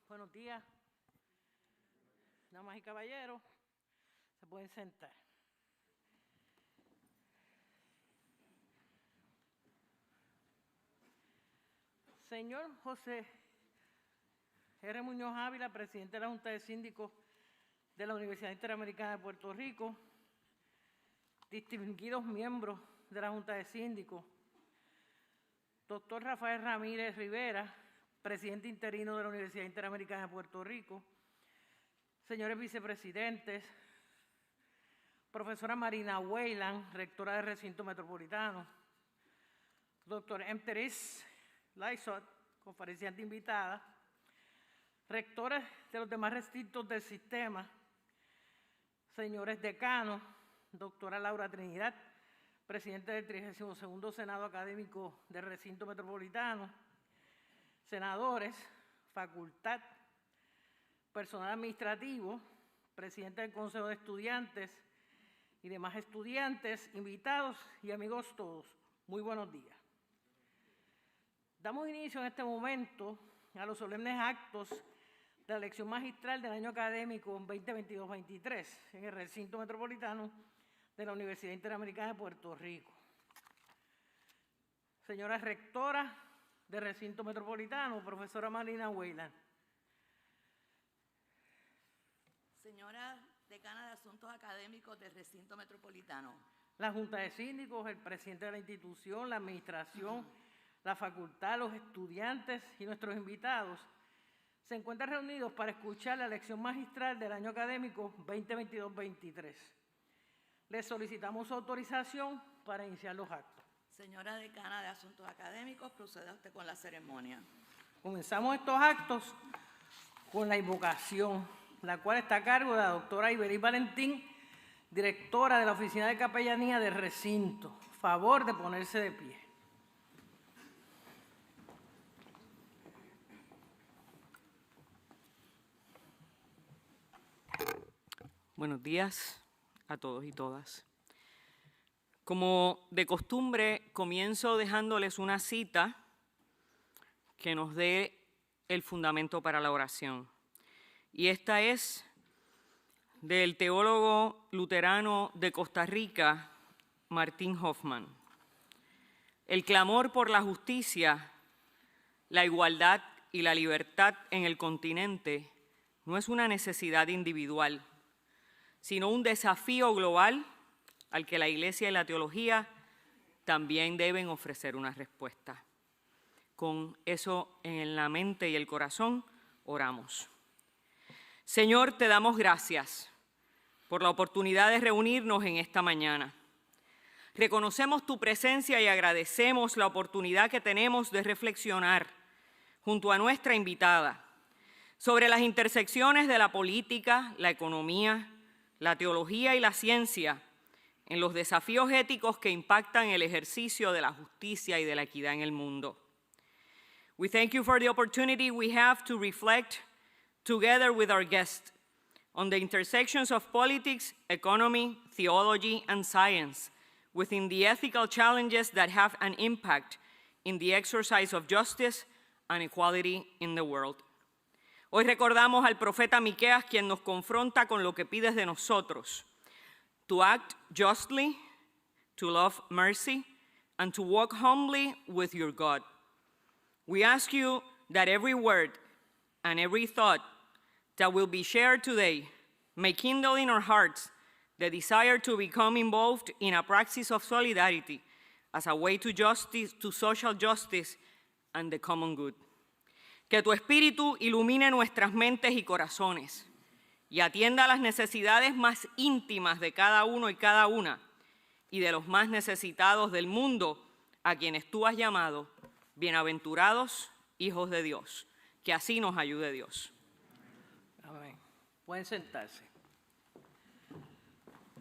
Buenos días, damas y caballeros, se pueden sentar. Señor José R. Muñoz Ávila, presidente de la Junta de Síndicos de la Universidad Interamericana de Puerto Rico, distinguidos miembros de la Junta de Síndicos, doctor Rafael Ramírez Rivera, presidente interino de la Universidad Interamericana de Puerto Rico, señores vicepresidentes, profesora Marina Weyland, rectora del recinto metropolitano, doctor Therese Lysaught, conferenciante invitada, rectores de los demás recintos del sistema, señores decanos, doctora Laura Trinidad, presidente del 32º Senado Académico del Recinto Metropolitano, senadores, facultad, personal administrativo, presidente del Consejo de Estudiantes y demás estudiantes, invitados y amigos todos, muy buenos días. Damos inicio en este momento a los solemnes actos de la Lección Magistral del año académico 2022-23 en el Recinto Metropolitano de la Universidad Interamericana de Puerto Rico. Señora rectora del Recinto Metropolitano, profesora Marina Weyland. Señora decana de Asuntos Académicos del Recinto Metropolitano. La Junta de Síndicos, el presidente de la institución, la administración, la facultad, los estudiantes y nuestros invitados se encuentran reunidos para escuchar la lección magistral del año académico 2022-23. Les solicitamos su autorización para iniciar los actos. Señora decana de Asuntos Académicos, proceda usted con la ceremonia. Comenzamos estos actos con la invocación, la cual está a cargo de la doctora Iberis Valentín, directora de la Oficina de Capellanía del Recinto. Favor de ponerse de pie. Buenos días a todos y todas. Como de costumbre, comienzo dejándoles una cita que nos dé el fundamento para la oración. Y esta es del teólogo luterano de Costa Rica, Martín Hoffman. El clamor por la justicia, la igualdad y la libertad en el continente no es una necesidad individual, sino un desafío global al que la Iglesia y la teología también deben ofrecer una respuesta. Con eso en la mente y el corazón, oramos. Señor, te damos gracias por la oportunidad de reunirnos en esta mañana. Reconocemos tu presencia y agradecemos la oportunidad que tenemos de reflexionar junto a nuestra invitada sobre las intersecciones de la política, la economía, la teología y la ciencia en los desafíos éticos que impactan el ejercicio de la justicia y de la equidad en el mundo. We thank you for the opportunity we have to reflect together with our guest on the intersections of politics, economy, theology, and science within the ethical challenges that have an impact in the exercise of justice and equality in the world. Hoy recordamos al profeta Miqueas, quien nos confronta con lo que pides de nosotros: to act justly, to love mercy, and to walk humbly with your God. We ask you that every word and every thought that will be shared today may kindle in our hearts the desire to become involved in a practice of solidarity as a way to justice, to social justice and the common good. Que tu Espíritu ilumine nuestras mentes y corazones y atienda a las necesidades más íntimas de cada uno y cada una y de los más necesitados del mundo, a quienes tú has llamado bienaventurados hijos de Dios. Que así nos ayude Dios. Amén. Pueden sentarse.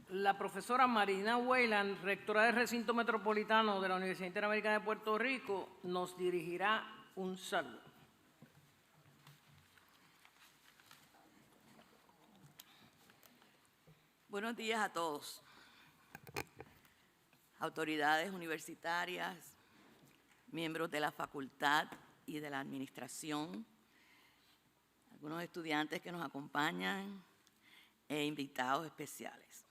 La profesora Marina Weyland, rectora del Recinto Metropolitano de la Universidad Interamericana de Puerto Rico, nos dirigirá un saludo. Buenos días a todos. Autoridades universitarias, miembros de la facultad y de la administración, algunos estudiantes que nos acompañan e invitados especiales.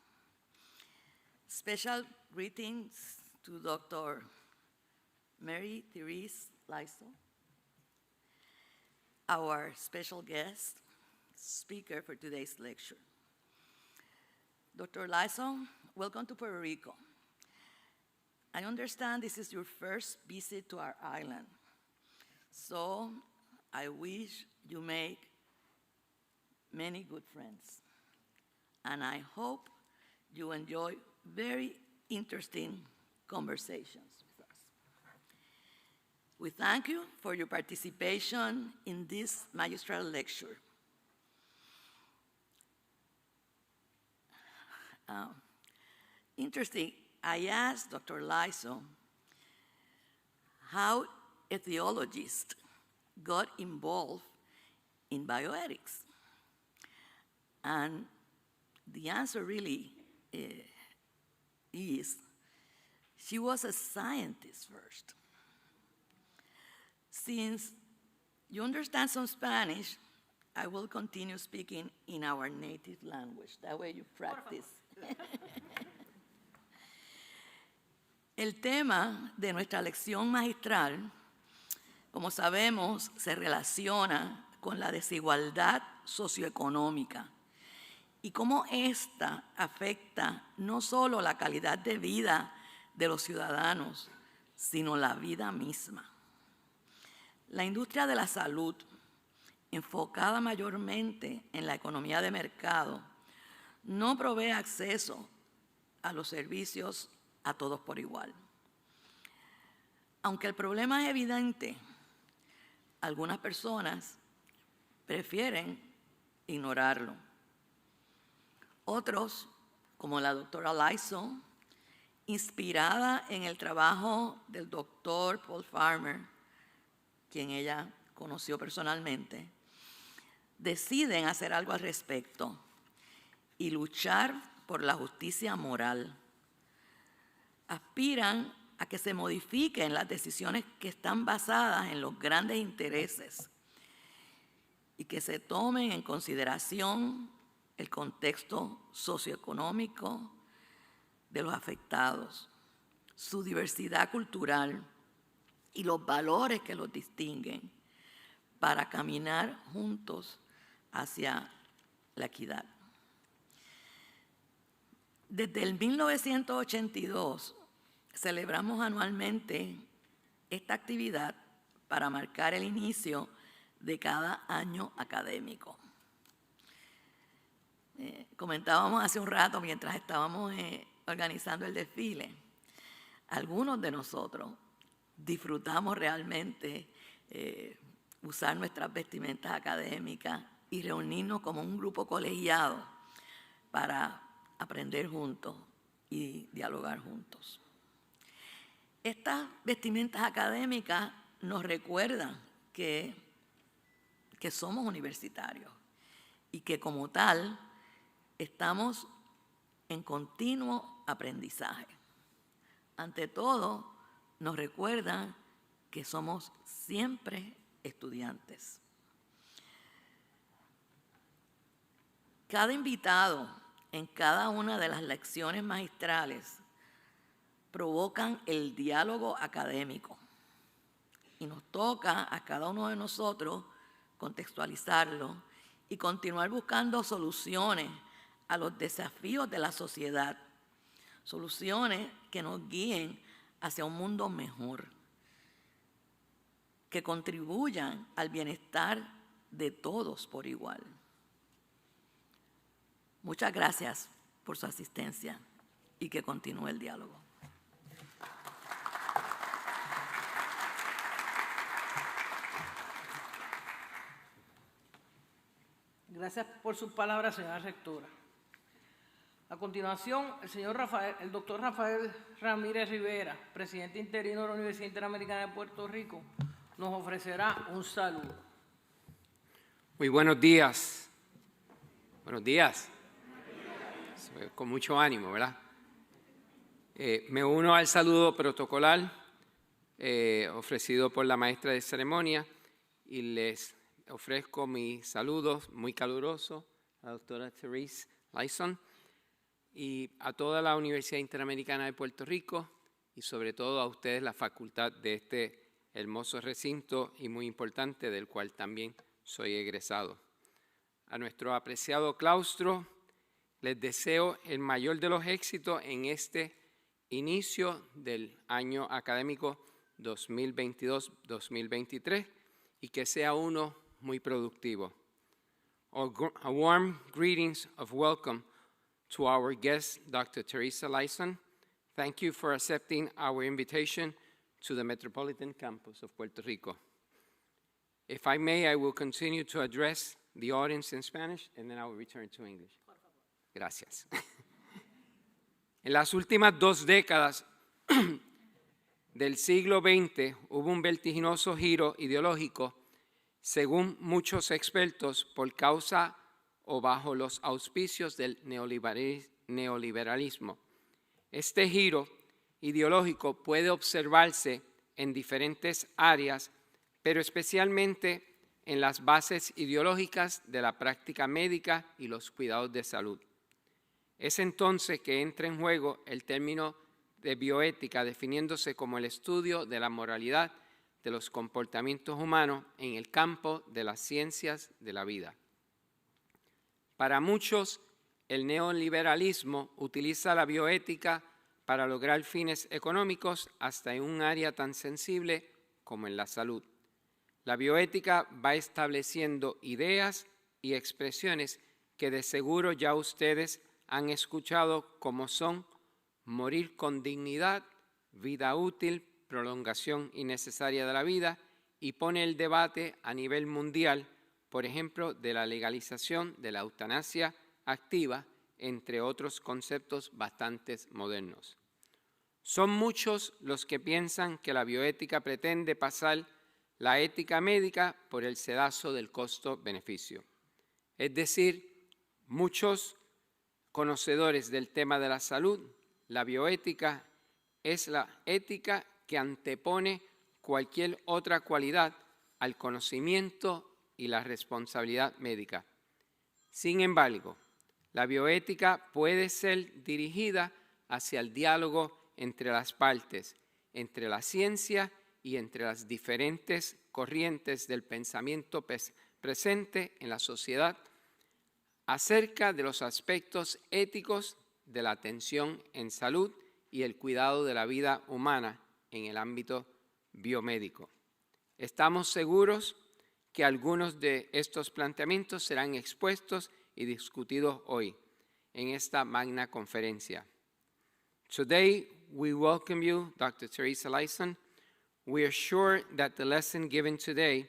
Special greetings to Dr. Mary Therese Lysaught, our special guest speaker for today's lecture. Dr. Lysaught, welcome to Puerto Rico. I understand this is your first visit to our island, so I wish you make many good friends, and I hope you enjoy very interesting conversations with us. We thank you for your participation in this magistral lecture. Interesting, I asked Dr. Lysaught how a theologist got involved in bioethics. And the answer really is she was a scientist first. Since you understand some Spanish, I will continue speaking in our native language. That way you practice. El tema de nuestra lección magistral, como sabemos, se relaciona con la desigualdad socioeconómica y cómo esta afecta no solo la calidad de vida de los ciudadanos, sino la vida misma. La industria de la salud, enfocada mayormente en la economía de mercado, no provee acceso a los servicios a todos por igual. Aunque el problema es evidente, algunas personas prefieren ignorarlo. Otros, como la doctora Lysaught, inspirada en el trabajo del doctor Paul Farmer, quien ella conoció personalmente, deciden hacer algo al respecto y luchar por la justicia moral. Aspiran a que se modifiquen las decisiones que están basadas en los grandes intereses y que se tomen en consideración el contexto socioeconómico de los afectados, su diversidad cultural y los valores que los distinguen para caminar juntos hacia la equidad. Desde el 1982 celebramos anualmente esta actividad para marcar el inicio de cada año académico. Comentábamos hace un rato mientras estábamos organizando el desfile, algunos de nosotros disfrutamos realmente usar nuestras vestimentas académicas y reunirnos como un grupo colegiado para aprender juntos y dialogar juntos. Estas vestimentas académicas nos recuerdan que somos universitarios y que como tal estamos en continuo aprendizaje. Ante todo, nos recuerdan que somos siempre estudiantes. Cada invitado en cada una de las lecciones magistrales provocan el diálogo académico y nos toca a cada uno de nosotros contextualizarlo y continuar buscando soluciones a los desafíos de la sociedad, soluciones que nos guíen hacia un mundo mejor, que contribuyan al bienestar de todos por igual. Muchas gracias por su asistencia y que continúe el diálogo. Gracias por sus palabras, señora rectora. A continuación, el doctor Rafael Ramírez Rivera, presidente interino de la Universidad Interamericana de Puerto Rico, nos ofrecerá un saludo. Muy buenos días. Buenos días. Con mucho ánimo, ¿verdad? Me uno al saludo protocolar ofrecido por la maestra de ceremonia y les ofrezco mis saludos muy calurosos a la doctora Therese Lysaught y a toda la Universidad Interamericana de Puerto Rico y sobre todo a ustedes, la facultad de este hermoso recinto y muy importante, del cual también soy egresado. A nuestro apreciado claustro, les deseo el mayor de los éxitos en este inicio del año académico 2022-2023 y que sea uno muy productivo. A warm greetings of welcome to our guest, Dr. Therese Lysaught. Thank you for accepting our invitation to the Metropolitan Campus of Puerto Rico. If I may, I will continue to address the audience in Spanish, and then I will return to English. Gracias. En las últimas 2 décadas del siglo XX hubo un vertiginoso giro ideológico, según muchos expertos, por causa o bajo los auspicios del neoliberalismo. Este giro ideológico puede observarse en diferentes áreas, pero especialmente en las bases ideológicas de la práctica médica y los cuidados de salud. Es entonces que entra en juego el término de bioética, definiéndose como el estudio de la moralidad de los comportamientos humanos en el campo de las ciencias de la vida. Para muchos, el neoliberalismo utiliza la bioética para lograr fines económicos hasta en un área tan sensible como en la salud. La bioética va estableciendo ideas y expresiones que de seguro ya ustedes han escuchado, como son morir con dignidad, vida útil, prolongación innecesaria de la vida, y pone el debate a nivel mundial, por ejemplo, de la legalización de la eutanasia activa, entre otros conceptos bastante modernos. Son muchos los que piensan que la bioética pretende pasar la ética médica por el sedazo del costo-beneficio. Es decir, muchos conocedores del tema de la salud, la bioética es la ética que antepone cualquier otra cualidad al conocimiento y la responsabilidad médica. Sin embargo, la bioética puede ser dirigida hacia el diálogo entre las partes, entre la ciencia y entre las diferentes corrientes del pensamiento presente en la sociedad acerca de los aspectos éticos de la atención en salud y el cuidado de la vida humana en el ámbito biomédico. Estamos seguros que algunos de estos planteamientos serán expuestos y discutidos hoy en esta magna conferencia. Today, we welcome you, Dr. Therese Lysaught. We are sure that the lesson given today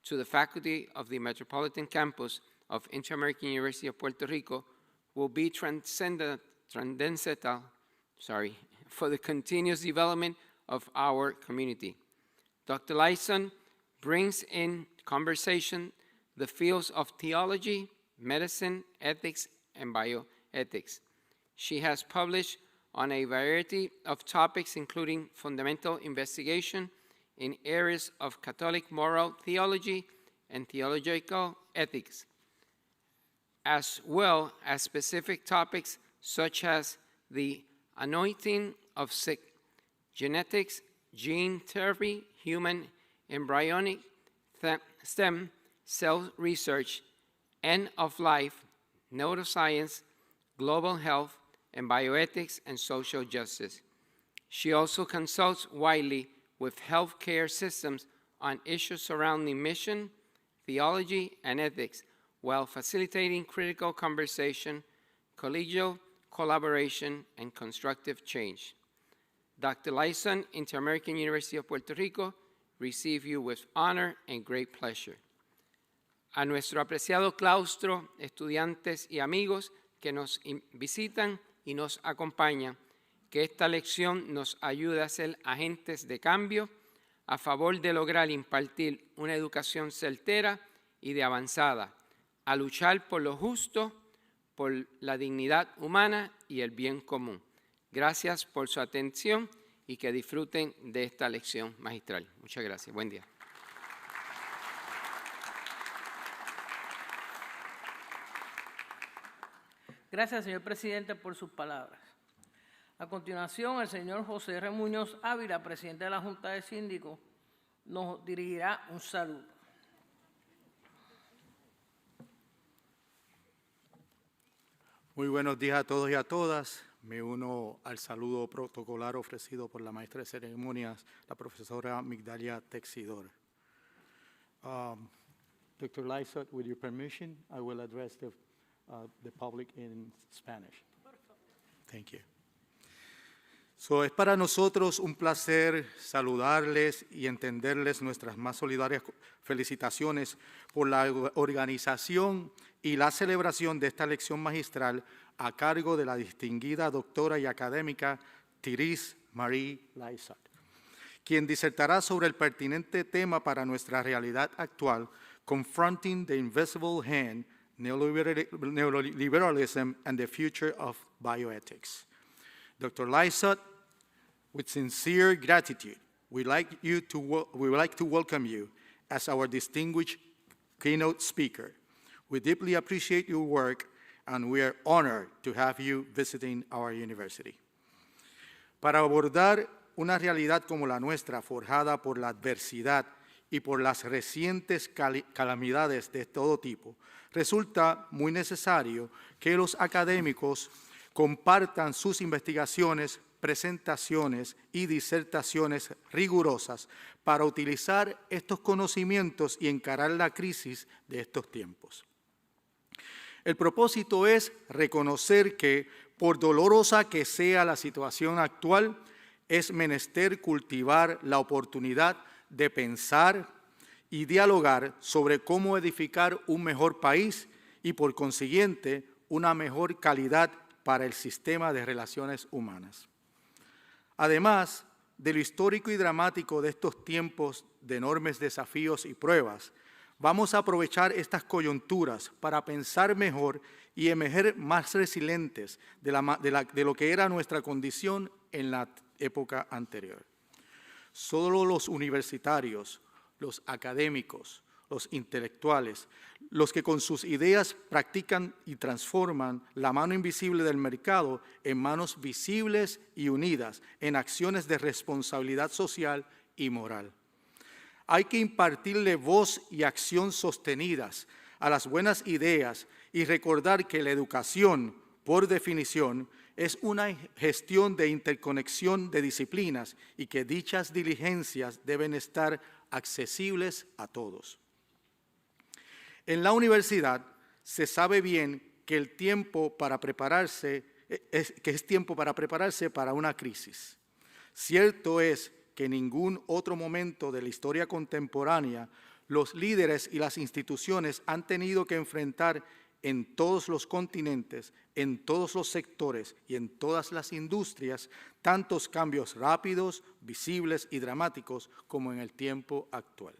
to the faculty of the Metropolitan Campus of Inter-American University of Puerto Rico will be transcendental for the continuous development of our community. Dr. Lysaught brings in conversation the fields of theology, medicine, ethics, and bioethics. She has published on a variety of topics, including fundamental investigation in areas of Catholic moral theology and theological ethics, as well as specific topics such as the anointing of sick, genetics, gene therapy, human embryonic stem cell research, end of life, neuroscience, global health, and bioethics and social justice. She also consults widely with healthcare systems on issues surrounding mission, theology, and ethics, while facilitating critical conversation, collegial collaboration, and constructive change. Dr. Lysaught, Inter-American University of Puerto Rico, receive you with honor and great pleasure. A nuestro apreciado claustro, estudiantes y amigos que nos visitan y nos acompañan, que esta lección nos ayude a ser agentes de cambio a favor de lograr impartir una educación certera y de avanzada, a luchar por lo justo, por la dignidad humana y el bien común. Gracias por su atención y que disfruten de esta lección magistral. Muchas gracias. Buen día. Gracias, señor presidente, por sus palabras. A continuación, el señor José R. Muñoz Ávila, presidente de la Junta de Síndicos, nos dirigirá un saludo. Muy buenos días a todos y a todas. Me uno al saludo protocolar ofrecido por la maestra de ceremonias, la profesora Migdalia Texidor. Dr. Lysaught, with your permission, I will address the public in Spanish. Thank you. Es para nosotros un placer saludarles y entenderles nuestras más solidarias felicitaciones por la organización y la celebración de esta lección magistral a cargo de la distinguida doctora y académica Therese Lysaught, quien disertará sobre el pertinente tema para nuestra realidad actual, Confronting the Invisible Hand, Neoliberalism and the Future of Bioethics. Dr. Lysaught, with sincere gratitude, we would like to welcome you as our distinguished keynote speaker. We deeply appreciate your work, and we are honored to have you visiting our university. Para abordar una realidad como la nuestra, forjada por la adversidad y por las recientes calamidades de todo tipo, resulta muy necesario que los académicos compartan sus investigaciones, presentaciones y disertaciones rigurosas para utilizar estos conocimientos y encarar la crisis de estos tiempos. El propósito es reconocer que, por dolorosa que sea la situación actual, es menester cultivar la oportunidad de pensar y dialogar sobre cómo edificar un mejor país y, por consiguiente, una mejor calidad para el sistema de relaciones humanas. Además de lo histórico y dramático de estos tiempos de enormes desafíos y pruebas, vamos a aprovechar estas coyunturas para pensar mejor y emerger más resilientes de lo que era nuestra condición en la época anterior. Solo los universitarios, los académicos, los intelectuales, los que con sus ideas practican y transforman la mano invisible del mercado en manos visibles y unidas en acciones de responsabilidad social y moral. Hay que impartirle voz y acción sostenidas a las buenas ideas y recordar que la educación, por definición, es una gestión de interconexión de disciplinas y que dichas diligencias deben estar accesibles a todos. En la universidad se sabe bien que es tiempo para prepararse para una crisis. Cierto es que en ningún otro momento de la historia contemporánea los líderes y las instituciones han tenido que enfrentar en todos los continentes, en todos los sectores y en todas las industrias tantos cambios rápidos, visibles y dramáticos como en el tiempo actual.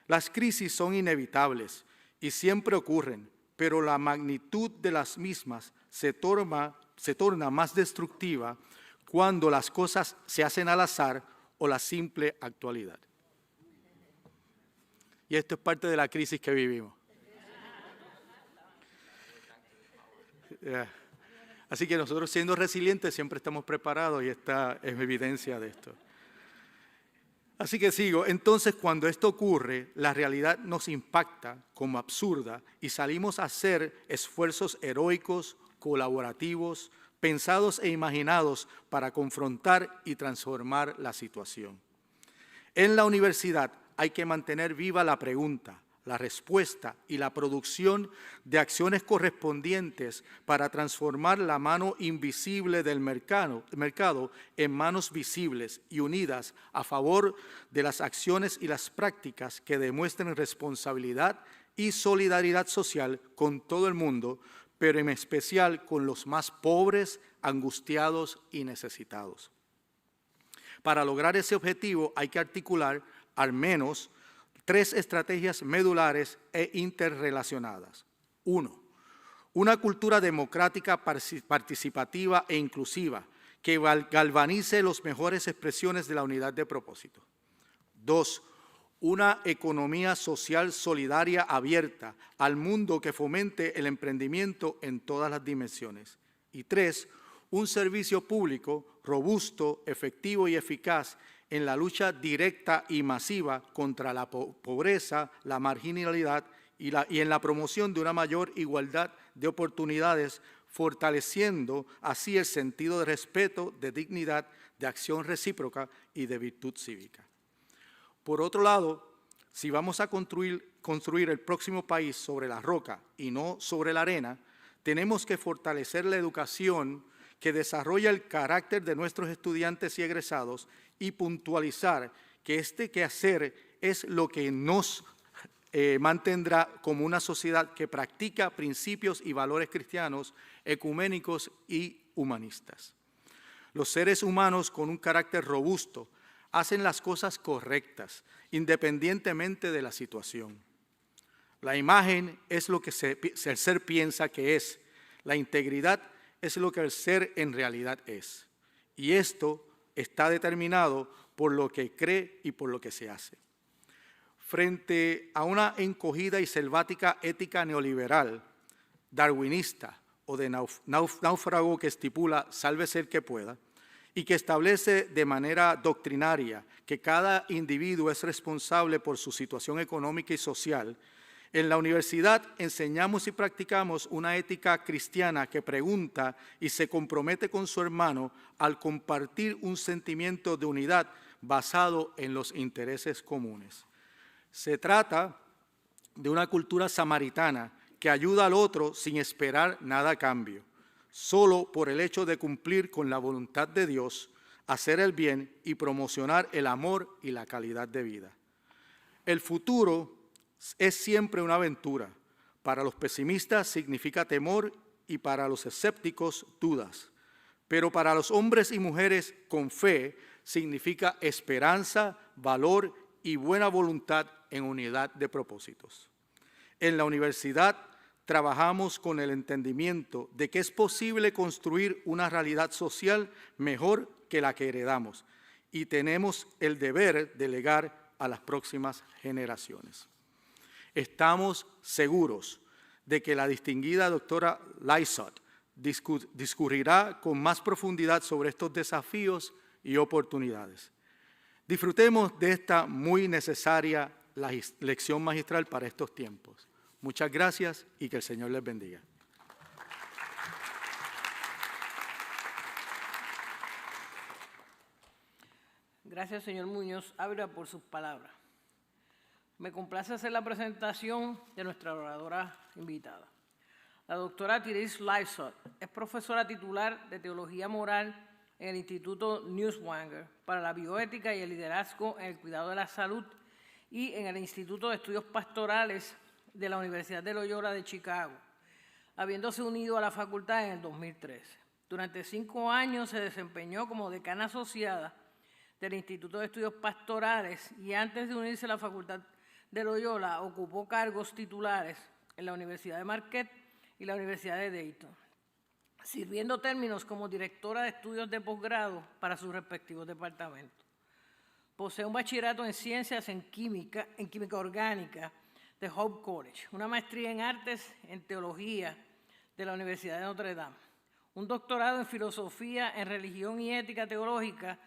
Las crisis son inevitables y siempre ocurren, pero la magnitud de las mismas se torna más destructiva cuando las cosas se hacen al azar o la simple actualidad. Y esto es parte de la crisis que vivimos. Así que nosotros, siendo resilientes, siempre estamos preparados y esta es evidencia de esto. Así que sigo. Entonces, cuando esto ocurre, la realidad nos impacta como absurda y salimos a hacer esfuerzos heroicos, colaborativos, pensados e imaginados para confrontar y transformar la situación. En la universidad hay que mantener viva la pregunta, la respuesta y la producción de acciones correspondientes para transformar la mano invisible del mercado en manos visibles y unidas a favor de las acciones y las prácticas que demuestren responsabilidad y solidaridad social con todo el mundo, pero en especial con los más pobres, angustiados y necesitados. Para lograr ese objetivo hay que articular al menos 3 estrategias medulares e interrelacionadas. 1. Una cultura democrática, participativa e inclusiva que galvanice las mejores expresiones de la unidad de propósito. 2. una economía social solidaria abierta al mundo que fomente el emprendimiento en todas las dimensiones. Y 3, un servicio público robusto, efectivo y eficaz en la lucha directa y masiva contra la pobreza, la marginalidad y en la promoción de una mayor igualdad de oportunidades, fortaleciendo así el sentido de respeto, de dignidad, de acción recíproca y de virtud cívica. Por otro lado, si vamos a construir el próximo país sobre la roca y no sobre la arena, tenemos que fortalecer la educación que desarrolla el carácter de nuestros estudiantes y egresados y puntualizar que este quehacer es lo que nos mantendrá como una sociedad que practica principios y valores cristianos, ecuménicos y humanistas. Los seres humanos con un carácter robusto hacen las cosas correctas, independientemente de la situación. La imagen es lo que el ser piensa que es. La integridad es lo que el ser en realidad es. Y esto está determinado por lo que cree y por lo que se hace. Frente a una encogida y selvática ética neoliberal, darwinista o de náufrago que estipula sálvese el que pueda, y que establece de manera doctrinaria que cada individuo es responsable por su situación económica y social, en la universidad enseñamos y practicamos una ética cristiana que pregunta y se compromete con su hermano al compartir un sentimiento de unidad basado en los intereses comunes. Se trata de una cultura samaritana que ayuda al otro sin esperar nada a cambio, solo por el hecho de cumplir con la voluntad de Dios, hacer el bien y promocionar el amor y la calidad de vida. El futuro es siempre una aventura. Para los pesimistas significa temor y para los escépticos dudas. Pero para los hombres y mujeres con fe significa esperanza, valor y buena voluntad en unidad de propósitos. En la universidad trabajamos con el entendimiento de que es posible construir una realidad social mejor que la que heredamos y tenemos el deber de legar a las próximas generaciones. Estamos seguros de que la distinguida doctora Lysaught discurrirá con más profundidad sobre estos desafíos y oportunidades. Disfrutemos de esta muy necesaria lección magistral para estos tiempos. Muchas gracias y que el Señor les bendiga. Gracias, señor Muñoz Ávila, por sus palabras. Me complace hacer la presentación de nuestra oradora invitada. La doctora Therese Lysaught es profesora titular de Teología Moral en el Instituto Neuswanger para la Bioética y el Liderazgo en el Cuidado de la Salud y en el Instituto de Estudios Pastorales de la Universidad de Loyola de Chicago, habiéndose unido a la facultad en el 2013. Durante 5 años se desempeñó como decana asociada del Instituto de Estudios Pastorales y antes de unirse a la Facultad de Loyola ocupó cargos titulares en la Universidad de Marquette y la Universidad de Dayton, sirviendo términos como directora de estudios de posgrado para sus respectivos departamentos. Posee un bachillerato en ciencias en química orgánica de Hope College, una maestría en artes en teología de la Universidad de Notre Dame, un doctorado en filosofía en religión y ética teológica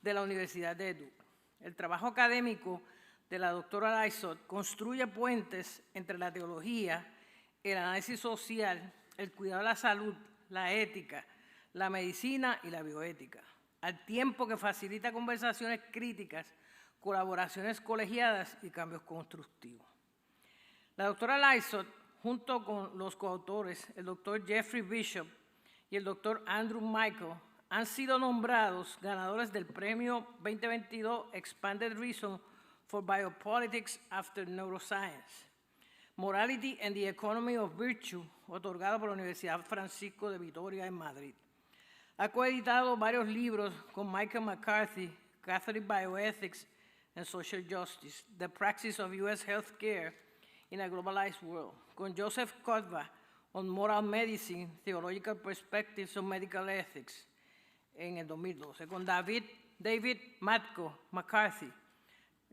de la Universidad de Duke. El trabajo académico de la doctora Lysaught construye puentes entre la teología, el análisis social, el cuidado de la salud, la ética, la medicina y la bioética, al tiempo que facilita conversaciones críticas, colaboraciones colegiadas y cambios constructivos. La doctora Lysaught, junto con los coautores, el doctor Jeffrey Bishop y el doctor Andrew Michael, han sido nombrados ganadores del Premio 2022 Expanded Reason for Biopolitics After Neuroscience, Morality and the Economy of Virtue, otorgado por la Universidad Francisco de Vitoria en Madrid. Ha coeditado varios libros con Michael McCarthy, Catholic Bioethics and Social Justice, The Praxis of U.S. Healthcare in a Globalized World, con Joseph Kotva on Moral Medicine, Theological Perspectives on Medical Ethics, en el 2012, con David Matko McCarthy,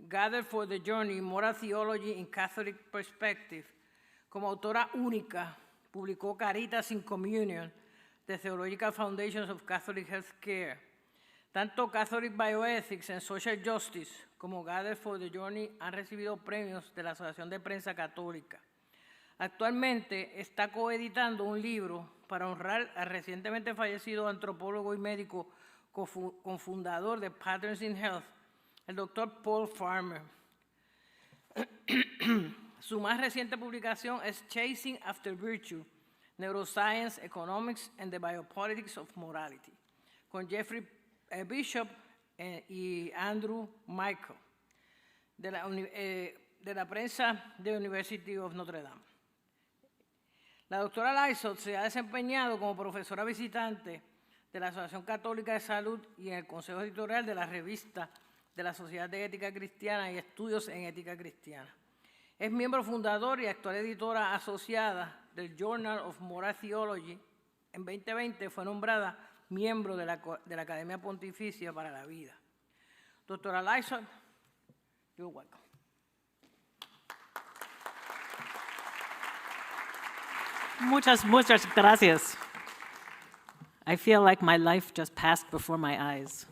Gathered for the Journey, Moral Theology in Catholic Perspective. Como autora única, publicó Caritas in Communion, The Theological Foundations of Catholic Healthcare. Tanto Catholic Bioethics and Social Justice como Gathered for the Journey han recibido premios de la Asociación de Prensa Católica. Actualmente está coeditando un libro para honrar al recientemente fallecido antropólogo y médico cofundador de Patterns in Health, el Dr. Paul Farmer. Su más reciente publicación es Chasing After Virtue, Neuroscience, Economics, and the Biopolitics of Morality, con Jeffrey Bishop y Andrew Michael, de la prensa de University of Notre Dame. La doctora Lysaught se ha desempeñado como profesora visitante de la Asociación Católica de Salud y en el Consejo Editorial de la revista de la Sociedad de Ética Cristiana y Estudios en Ética Cristiana. Es miembro fundador y actual editora asociada del Journal of Moral Theology. En 2020 fue nombrada miembro de la Academia Pontificia para la Vida. Doctora Lysaught, you're welcome. Muchas gracias. I feel like my life just passed before my eyes.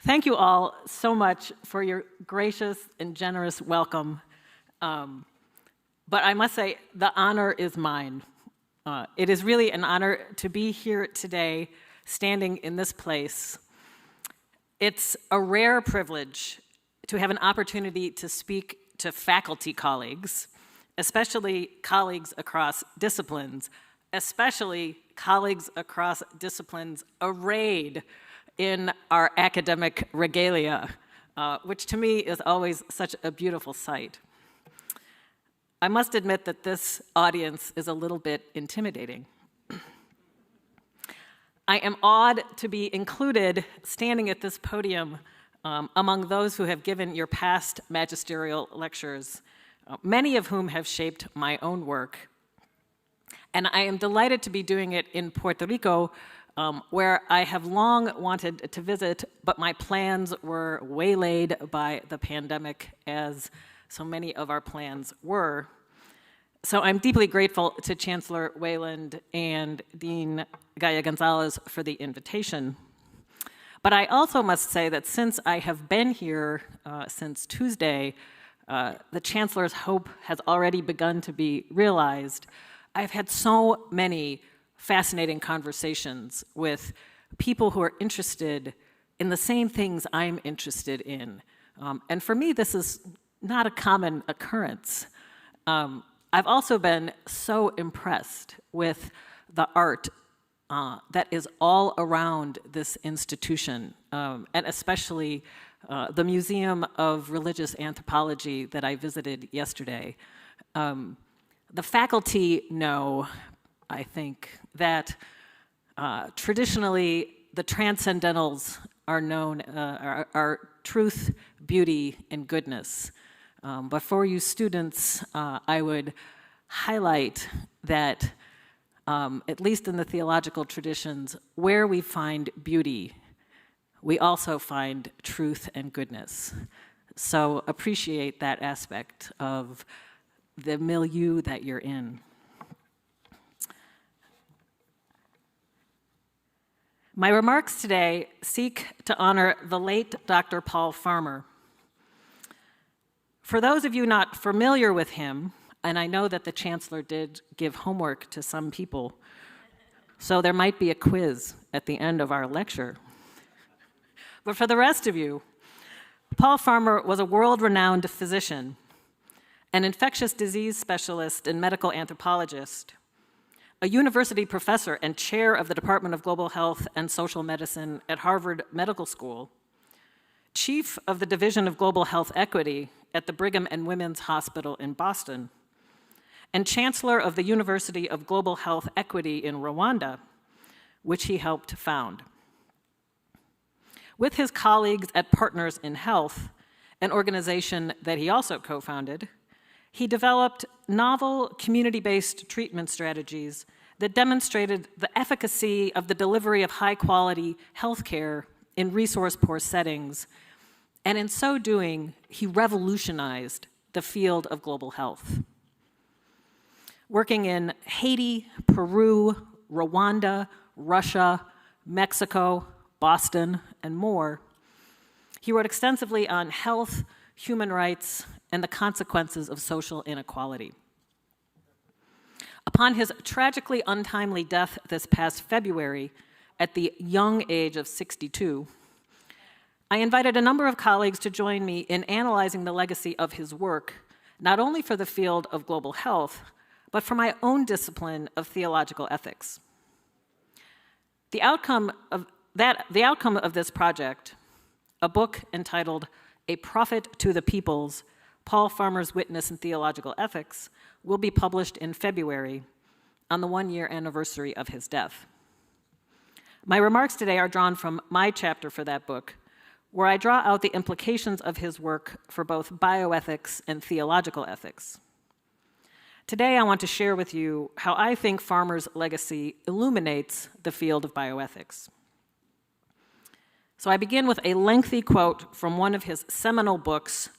Thank you all so much for your gracious and generous welcome. But I must say, the honor is mine. It is really an honor to be here today, standing in this place. It's a rare privilege to have an opportunity to speak to faculty colleagues, especially colleagues across disciplines, arrayed in our academic regalia, which to me is always such a beautiful sight. I must admit that this audience is a little bit intimidating. I am awed to be included standing at this podium among those who have given your past magisterial lectures, many of whom have shaped my own work. And I am delighted to be doing it in Puerto Rico, where I have long wanted to visit, but my plans were waylaid by the pandemic, as so many of our plans were. So I'm deeply grateful to Chancellor Wayland and Dean Gaia Gonzalez for the invitation. But I also must say that since I have been here since Tuesday, the Chancellor's hope has already begun to be realized. I've had so many fascinating conversations with people who are interested in the same things I'm interested in. And for me, this is not a common occurrence. I've also been so impressed with the art that is all around this institution, and especially the Museum of Religious Anthropology that I visited yesterday. The faculty know, I think, that traditionally the transcendentals are known, are truth, beauty, and goodness. But for you students, I would highlight that, at least in the theological traditions, where we find beauty, we also find truth and goodness. So appreciate that aspect of the milieu that you're in. My remarks today seek to honor the late Dr. Paul Farmer. For those of you not familiar with him, and I know that the Chancellor did give homework to some people, so there might be a quiz at the end of our lecture. But for the rest of you, Paul Farmer was a world-renowned physician, an infectious disease specialist and medical anthropologist, a university professor and chair of the Department of Global Health and Social Medicine at Harvard Medical School, chief of the Division of Global Health Equity at the Brigham and Women's Hospital in Boston, and chancellor of the University of Global Health Equity in Rwanda, which he helped found. With his colleagues at Partners in Health, an organization that he also co-founded, he developed novel community-based treatment strategies that demonstrated the efficacy of the delivery of high-quality health care in resource-poor settings, and in so doing, he revolutionized the field of global health. Working in Haiti, Peru, Rwanda, Russia, Mexico, Boston, and more, he wrote extensively on health, human rights, and the consequences of social inequality. Upon his tragically untimely death this past February, at the young age of 62, I invited a number of colleagues to join me in analyzing the legacy of his work, not only for the field of global health, but for my own discipline of theological ethics. The outcome of this project, a book entitled A Prophet to the Peoples, Paul Farmer's Witness in Theological Ethics, will be published in February on the one-year anniversary of his death. My remarks today are drawn from my chapter for that book, where I draw out the implications of his work for both bioethics and theological ethics. Today, I want to share with you how I think Farmer's legacy illuminates the field of bioethics. So I begin with a lengthy quote from one of his seminal books,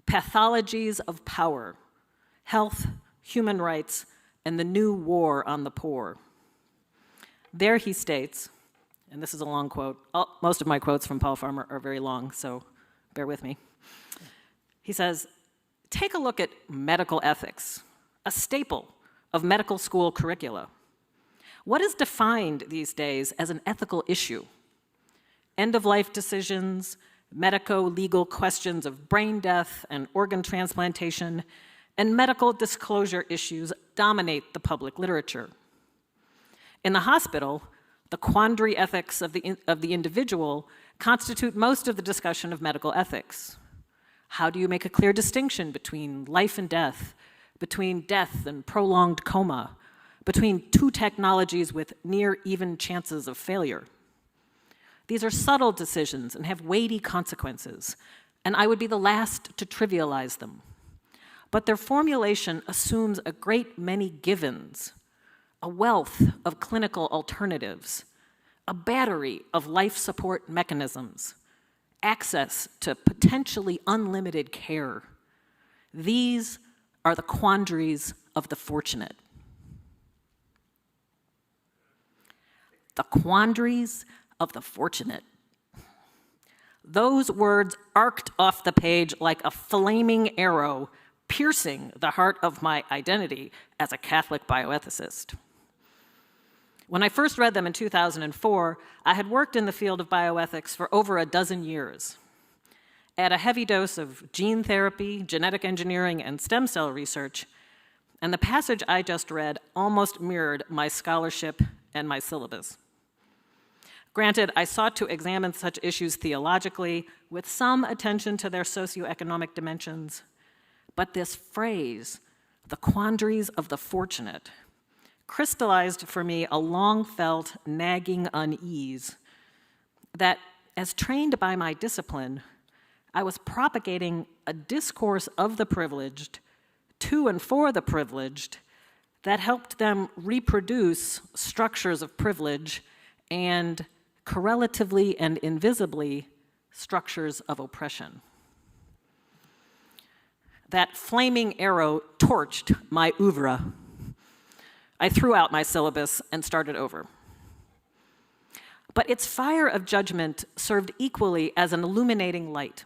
Pathologies of Power: Health, Human Rights, and the New War on the Poor. There he states, and this is a long quote. Most of my quotes from Paul Farmer are very long, so bear with me. He says, "Take a look at medical ethics, a staple of medical school curricula. What is defined these days as an ethical issue? End-of-life decisions, medico-legal questions of brain death and organ transplantation, and medical disclosure issues dominate the public literature. In the hospital, the quandary ethics of the individual constitute most of the discussion of medical ethics. How do you make a clear distinction between life and death, between death and prolonged coma, between two technologies with near even chances of failure? These are subtle decisions and have weighty consequences, and I would be the last to trivialize them. But their formulation assumes a great many givens, a wealth of clinical alternatives, a battery of life support mechanisms, access to potentially unlimited care. These are the quandaries of the fortunate." The quandaries of the fortunate. Those words arced off the page like a flaming arrow, piercing the heart of my identity as a Catholic bioethicist. When I first read them in 2004, I had worked in the field of bioethics for over a dozen years. At a heavy dose of gene therapy, genetic engineering, and stem cell research, and the passage I just read almost mirrored my scholarship and my syllabus. Granted, I sought to examine such issues theologically, with some attention to their socioeconomic dimensions, but this phrase, the quandaries of the fortunate, crystallized for me a long-felt, nagging unease that, as trained by my discipline, I was propagating a discourse of the privileged, to and for the privileged, that helped them reproduce structures of privilege and, correlatively and invisibly, structures of oppression. That flaming arrow torched my oeuvre. I threw out my syllabus and started over. But its fire of judgment served equally as an illuminating light.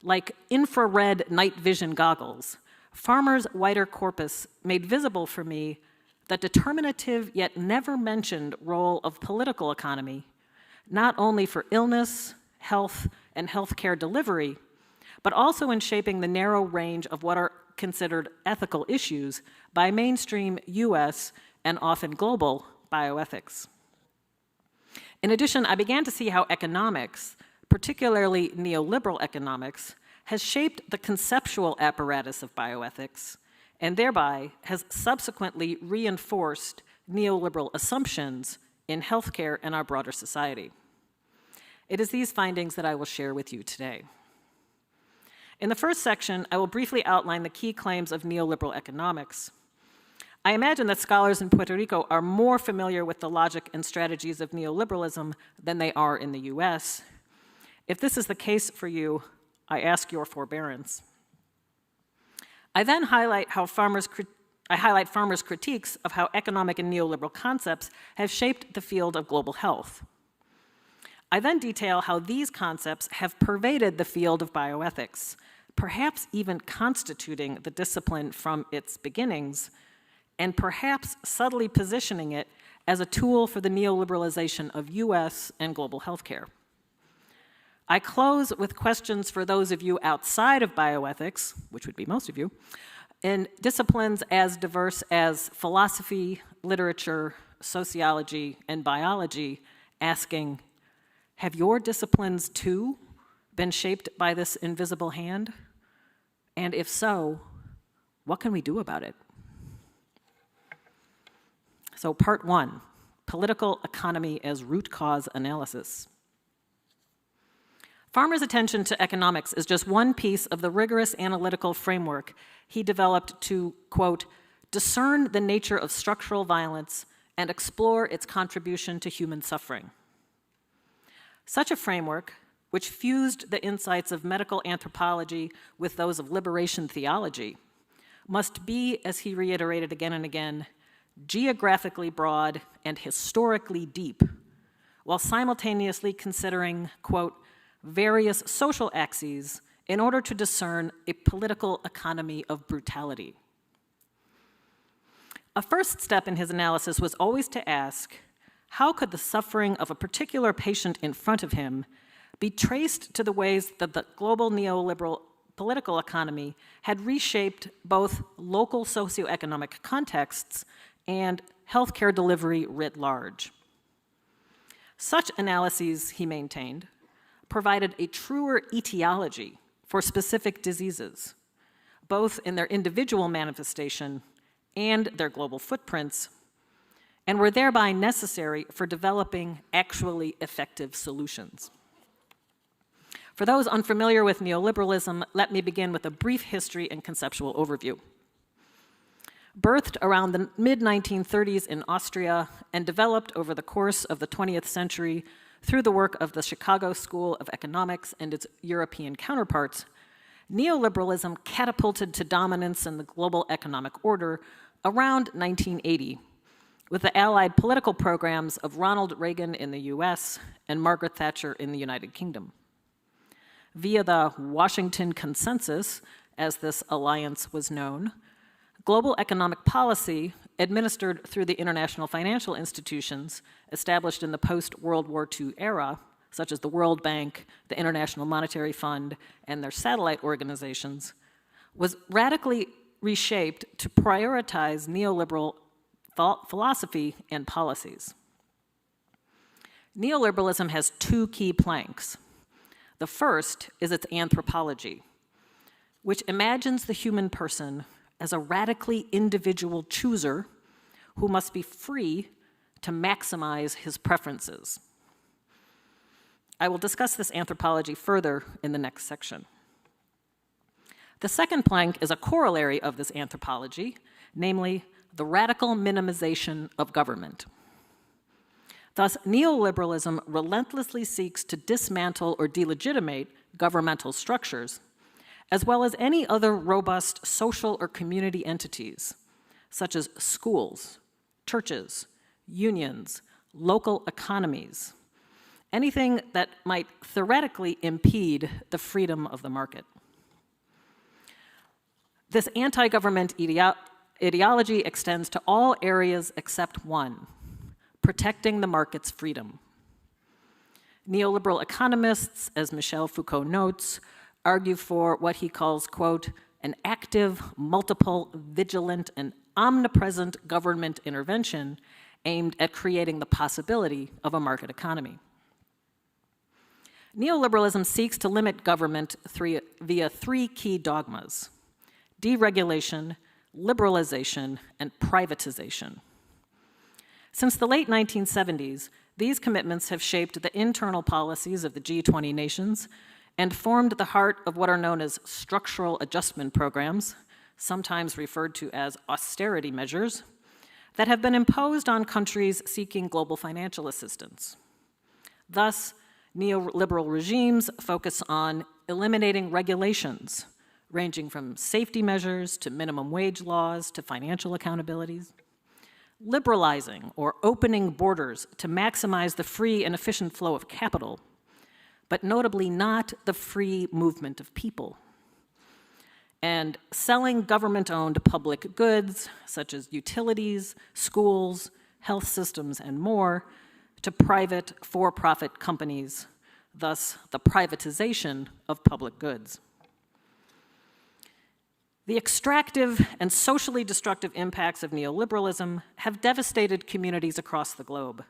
Like infrared night vision goggles, Farmer's wider corpus made visible for me the determinative yet never mentioned role of political economy, not only for illness, health, and healthcare delivery, but also in shaping the narrow range of what are considered ethical issues by mainstream US and often global bioethics. In addition, I began to see how economics, particularly neoliberal economics, has shaped the conceptual apparatus of bioethics and thereby has subsequently reinforced neoliberal assumptions in healthcare and our broader society. It is these findings that I will share with you today. In the first section, I will briefly outline the key claims of neoliberal economics. I imagine that scholars in Puerto Rico are more familiar with the logic and strategies of neoliberalism than they are in the US. If this is the case for you, I ask your forbearance. I then highlight farmers' critiques of how economic and neoliberal concepts have shaped the field of global health. I then detail how these concepts have pervaded the field of bioethics, perhaps even constituting the discipline from its beginnings, and perhaps subtly positioning it as a tool for the neoliberalization of US and global healthcare. I close with questions for those of you outside of bioethics, which would be most of you, in disciplines as diverse as philosophy, literature, sociology, and biology, asking, have your disciplines too been shaped by this invisible hand? And if so, what can we do about it? So part 1, political economy as root cause analysis. Farmer's attention to economics is just one piece of the rigorous analytical framework he developed to, quote, discern the nature of structural violence and explore its contribution to human suffering. Such a framework, which fused the insights of medical anthropology with those of liberation theology, must be, as he reiterated again and again, geographically broad and historically deep, while simultaneously considering, quote, various social axes in order to discern a political economy of brutality. A first step in his analysis was always to ask, how could the suffering of a particular patient in front of him be traced to the ways that the global neoliberal political economy had reshaped both local socioeconomic contexts and healthcare delivery writ large? Such analyses, he maintained, provided a truer etiology for specific diseases, both in their individual manifestation and their global footprints, and were thereby necessary for developing actually effective solutions. For those unfamiliar with neoliberalism, let me begin with a brief history and conceptual overview. Birthed around the mid-1930s in Austria and developed over the course of the 20th century through the work of the Chicago School of Economics and its European counterparts, neoliberalism catapulted to dominance in the global economic order around 1980, with the allied political programs of Ronald Reagan in the US and Margaret Thatcher in the United Kingdom. Via the Washington Consensus, as this alliance was known, global economic policy, administered through the international financial institutions established in the post-World War II era, such as the World Bank, the International Monetary Fund, and their satellite organizations, was radically reshaped to prioritize neoliberal philosophy and policies. Neoliberalism has two key planks. The first is its anthropology, which imagines the human person as a radically individual chooser who must be free to maximize his preferences. I will discuss this anthropology further in the next section. The second plank is a corollary of this anthropology, namely the radical minimization of government. Thus, neoliberalism relentlessly seeks to dismantle or delegitimate governmental structures, as well as any other robust social or community entities, such as schools, churches, unions, local economies, anything that might theoretically impede the freedom of the market. This anti-government ideology extends to all areas except one: protecting the market's freedom. Neoliberal economists, as Michel Foucault notes, argue for what he calls, quote, an active, multiple, vigilant, and omnipresent government intervention aimed at creating the possibility of a market economy. Neoliberalism seeks to limit government via three key dogmas: deregulation, liberalization, and privatization. Since the late 1970s, these commitments have shaped the internal policies of the G20 nations and formed the heart of what are known as structural adjustment programs, sometimes referred to as austerity measures, that have been imposed on countries seeking global financial assistance. Thus, neoliberal regimes focus on eliminating regulations, ranging from safety measures to minimum wage laws to financial accountabilities, liberalizing or opening borders to maximize the free and efficient flow of capital, but notably not the free movement of people, and selling government-owned public goods, such as utilities, schools, health systems, and more, to private for-profit companies, thus the privatization of public goods. The extractive and socially destructive impacts of neoliberalism have devastated communities across the globe,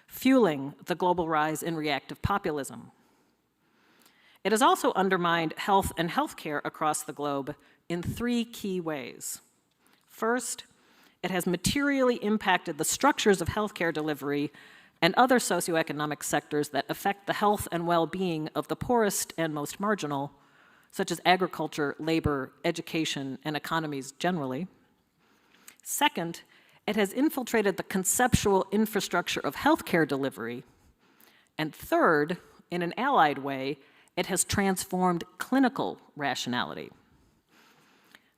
fueling the global rise in reactive populism. It has also undermined health and healthcare across the globe in 3 key ways. First, it has materially impacted the structures of healthcare delivery and other socioeconomic sectors that affect the health and well-being of the poorest and most marginal, such as agriculture, labor, education, and economies generally. Second, it has infiltrated the conceptual infrastructure of healthcare delivery. And third, in an allied way, it has transformed clinical rationality.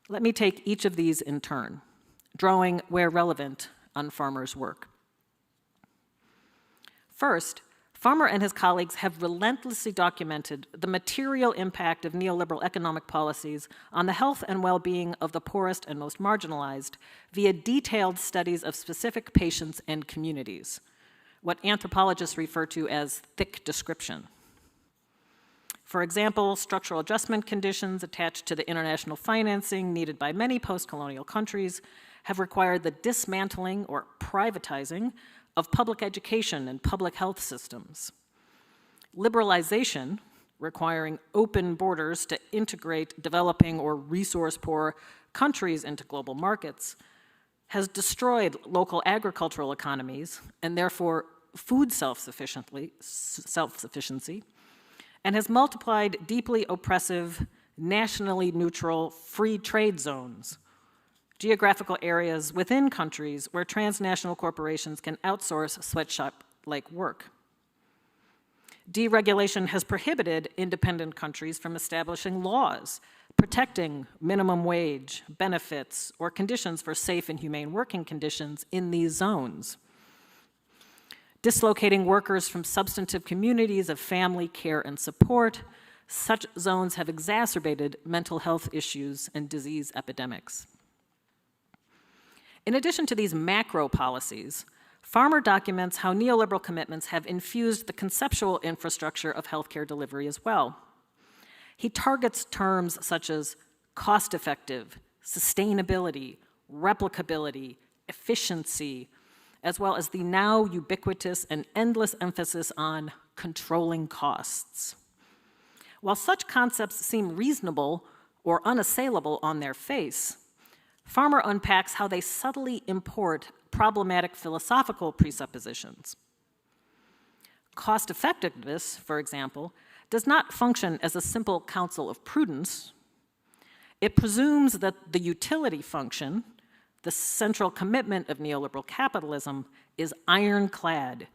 Let me take each of these in turn, drawing, where relevant, on Farmer's work. First, Farmer and his colleagues have relentlessly documented the material impact of neoliberal economic policies on the health and well-being of the poorest and most marginalized via detailed studies of specific patients and communities, what anthropologists refer to as thick description. For example, structural adjustment conditions attached to the international financing needed by many post-colonial countries have required the dismantling or privatizing of public education and public health systems. Liberalization, requiring open borders to integrate developing or resource-poor countries into global markets, has destroyed local agricultural economies and therefore food self-sufficiency, and has multiplied deeply oppressive, nationally neutral, free trade zones, geographical areas within countries where transnational corporations can outsource sweatshop-like work. Deregulation has prohibited independent countries from establishing laws protecting minimum wage, benefits, or conditions for safe and humane working conditions in these zones, dislocating workers from substantive communities of family care and support. Such zones have exacerbated mental health issues and disease epidemics. In addition to these macro policies, Farmer documents how neoliberal commitments have infused the conceptual infrastructure of healthcare delivery as well. He targets terms such as cost-effective, sustainability, replicability, efficiency, as well as the now ubiquitous and endless emphasis on controlling costs. While such concepts seem reasonable or unassailable on their face, Farmer unpacks how they subtly import problematic philosophical presuppositions. Cost-effectiveness, for example, does not function as a simple counsel of prudence. It presumes that the utility function, the central commitment of neoliberal capitalism, is ironclad,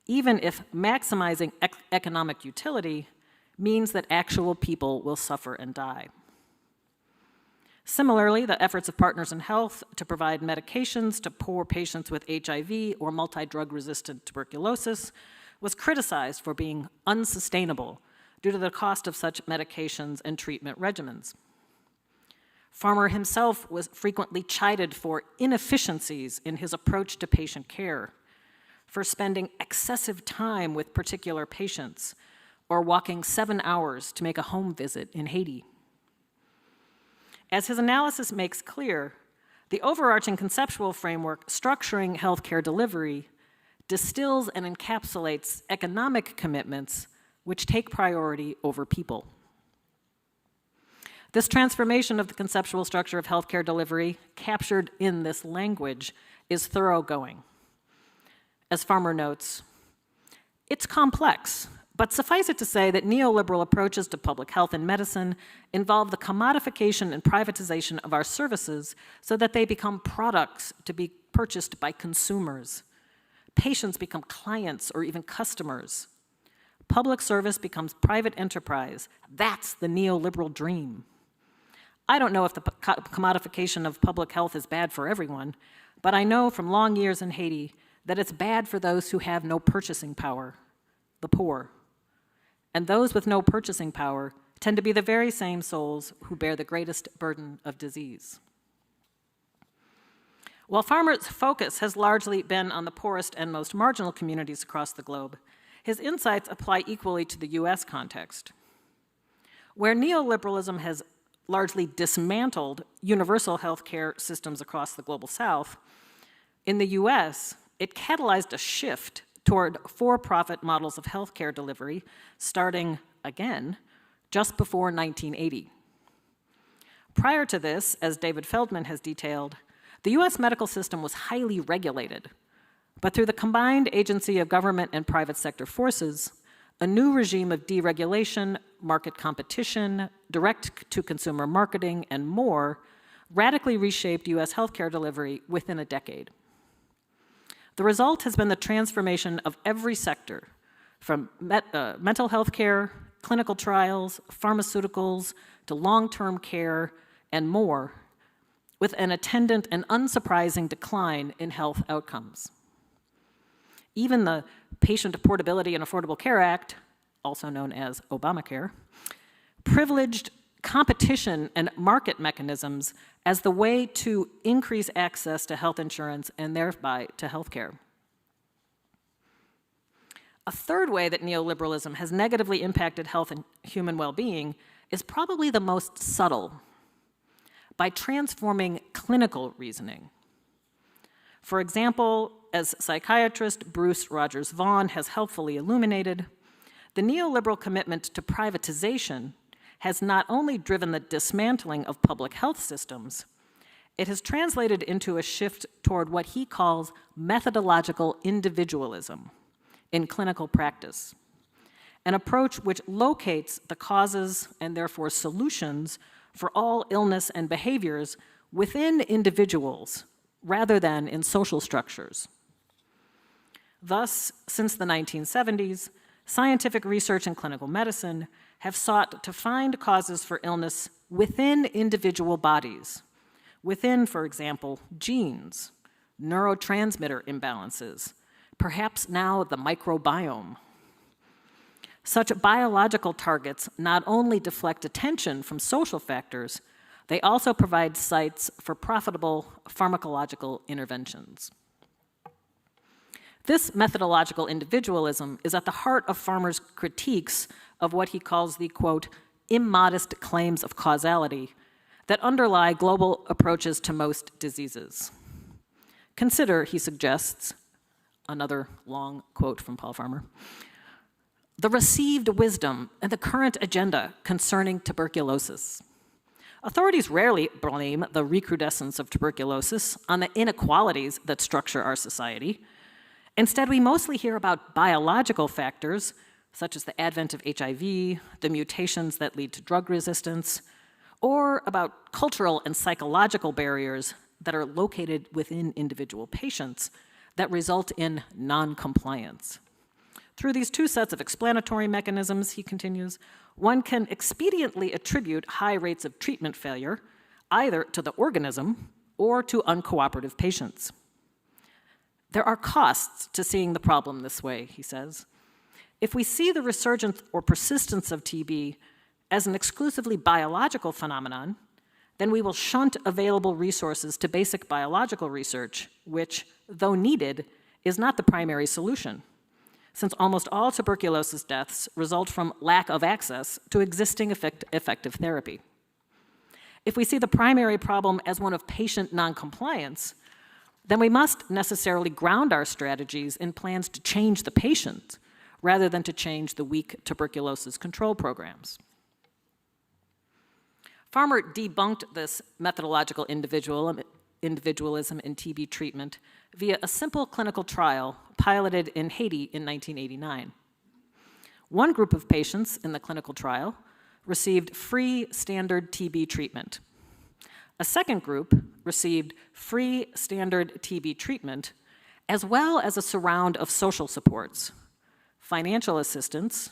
even if maximizing economic utility means that actual people will suffer and die. Similarly, the efforts of Partners in Health to provide medications to poor patients with HIV or multi-drug resistant tuberculosis was criticized for being unsustainable due to the cost of such medications and treatment regimens. Farmer himself was frequently chided for inefficiencies in his approach to patient care, for spending excessive time with particular patients, or walking 7 hours to make a home visit in Haiti. As his analysis makes clear, the overarching conceptual framework structuring healthcare delivery distills and encapsulates economic commitments which take priority over people. This transformation of the conceptual structure of healthcare delivery, captured in this language, is thoroughgoing. As Farmer notes, it's complex, but suffice it to say that neoliberal approaches to public health and medicine involve the commodification and privatization of our services so that they become products to be purchased by consumers. Patients become clients or even customers. Public service becomes private enterprise. That's the neoliberal dream. I don't know if the commodification of public health is bad for everyone, but I know from long years in Haiti that it's bad for those who have no purchasing power, the poor. And those with no purchasing power tend to be the very same souls who bear the greatest burden of disease. While Farmer's focus has largely been on the poorest and most marginal communities across the globe, his insights apply equally to the US context. Where neoliberalism has largely dismantled universal health care systems across the global south, in the US, it catalyzed a shift toward for-profit models of healthcare delivery starting, again, just before 1980. Prior to this, as David Feldman has detailed, the US medical system was highly regulated, but through the combined agency of government and private sector forces, a new regime of deregulation, market competition, direct-to-consumer marketing, and more radically reshaped US healthcare delivery within a decade. The result has been the transformation of every sector, from mental health care, clinical trials, pharmaceuticals, to long-term care, and more, with an attendant and unsurprising decline in health outcomes. Even the Patient Portability and Affordable Care Act, also known as Obamacare, privileged competition and market mechanisms as the way to increase access to health insurance and thereby to health care. A third way that neoliberalism has negatively impacted health and human well-being is probably the most subtle, by transforming clinical reasoning. For example, as psychiatrist Bruce Rogers Vaughan has helpfully illuminated, the neoliberal commitment to privatization has not only driven the dismantling of public health systems, it has translated into a shift toward what he calls methodological individualism in clinical practice, an approach which locates the causes and therefore solutions for all illness and behaviors within individuals rather than in social structures. Thus, since the 1970s, scientific research in clinical medicine have sought to find causes for illness within individual bodies, within, for example, genes, neurotransmitter imbalances, perhaps now the microbiome. Such biological targets not only deflect attention from social factors, they also provide sites for profitable pharmacological interventions. This methodological individualism is at the heart of Farmer's critiques of what he calls the, quote, immodest claims of causality that underlie global approaches to most diseases. Consider, he suggests, another long quote from Paul Farmer, the received wisdom and the current agenda concerning tuberculosis. Authorities rarely blame the recrudescence of tuberculosis on the inequalities that structure our society. Instead, we mostly hear about biological factors, such as the advent of HIV, the mutations that lead to drug resistance, or about cultural and psychological barriers that are located within individual patients that result in non-compliance. Through these two sets of explanatory mechanisms, he continues, one can expediently attribute high rates of treatment failure either to the organism or to uncooperative patients. There are costs to seeing the problem this way, he says. If we see the resurgence or persistence of TB as an exclusively biological phenomenon, then we will shunt available resources to basic biological research, which, though needed, is not the primary solution, since almost all tuberculosis deaths result from lack of access to existing effective therapy. If we see the primary problem as one of patient noncompliance, then we must necessarily ground our strategies in plans to change the patient rather than to change the weak tuberculosis control programs. Farmer debunked this methodological individualism in TB treatment via a simple clinical trial piloted in Haiti in 1989. One group of patients in the clinical trial received free standard TB treatment. A second group received free standard TB treatment, as well as a surround of social supports, financial assistance,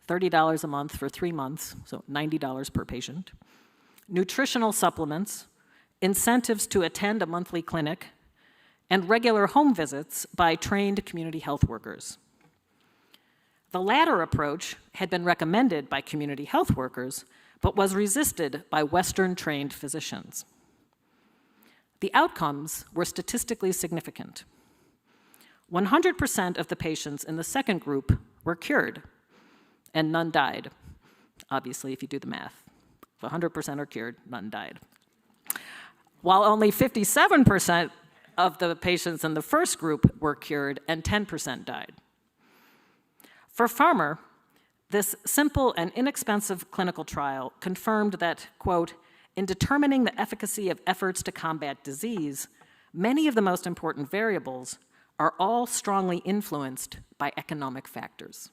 $30 a month for 3 months, so $90 per patient, nutritional supplements, incentives to attend a monthly clinic, and regular home visits by trained community health workers. The latter approach had been recommended by community health workers, but was resisted by Western-trained physicians. The outcomes were statistically significant. 100% of the patients in the second group were cured, and none died. Obviously, if you do the math. If 100% are cured, none died. While only 57% of the patients in the first group were cured, and 10% died. For Farmer, this simple and inexpensive clinical trial confirmed that, quote, in determining the efficacy of efforts to combat disease, many of the most important variables are all strongly influenced by economic factors.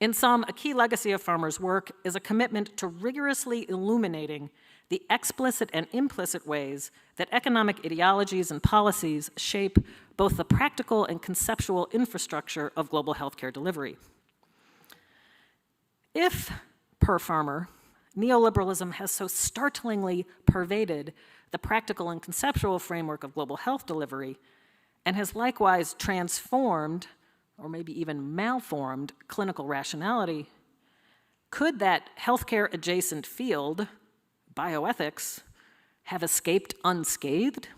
In sum, a key legacy of Farmer's work is a commitment to rigorously illuminating the explicit and implicit ways that economic ideologies and policies shape both the practical and conceptual infrastructure of global healthcare delivery. If, per Farmer, neoliberalism has so startlingly pervaded the practical and conceptual framework of global health delivery and has likewise transformed, or maybe even malformed, clinical rationality, could that healthcare adjacent field, bioethics, have escaped unscathed?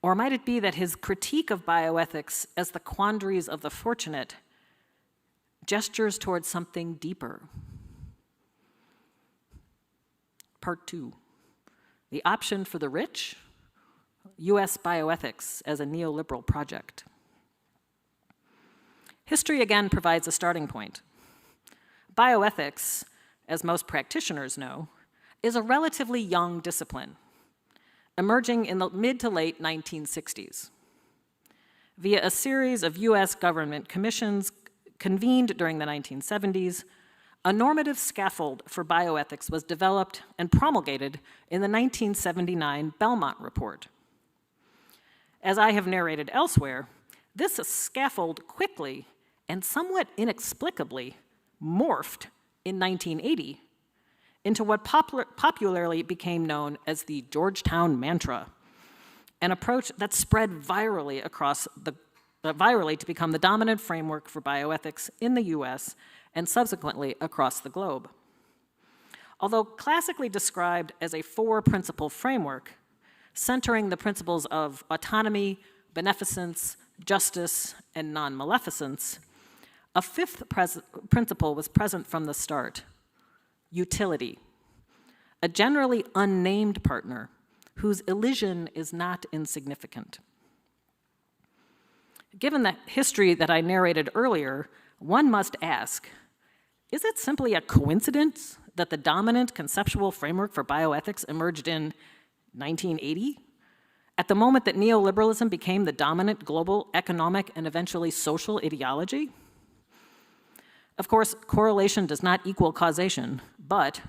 Or might it be that his critique of bioethics as the quandaries of the fortunate gestures towards something deeper? Part 2, the option for the rich, US bioethics as a neoliberal project. History again provides a starting point. Bioethics, as most practitioners know, is a relatively young discipline, emerging in the mid to late 1960s. Via a series of US government commissions convened during the 1970s, a normative scaffold for bioethics was developed and promulgated in the 1979 Belmont Report. As I have narrated elsewhere, this scaffold quickly and somewhat inexplicably morphed in 1980 into what popularly became known as the Georgetown Mantra, an approach that spread virally to become the dominant framework for bioethics in the US and subsequently across the globe. Although classically described as a four-principle framework, centering the principles of autonomy, beneficence, justice, and non-maleficence, a fifth principle was present from the start: utility, a generally unnamed partner whose elision is not insignificant. Given the history that I narrated earlier, one must ask, is it simply a coincidence that the dominant conceptual framework for bioethics emerged in 1980, at the moment that neoliberalism became the dominant global economic and eventually social ideology? Of course, correlation does not equal causation, but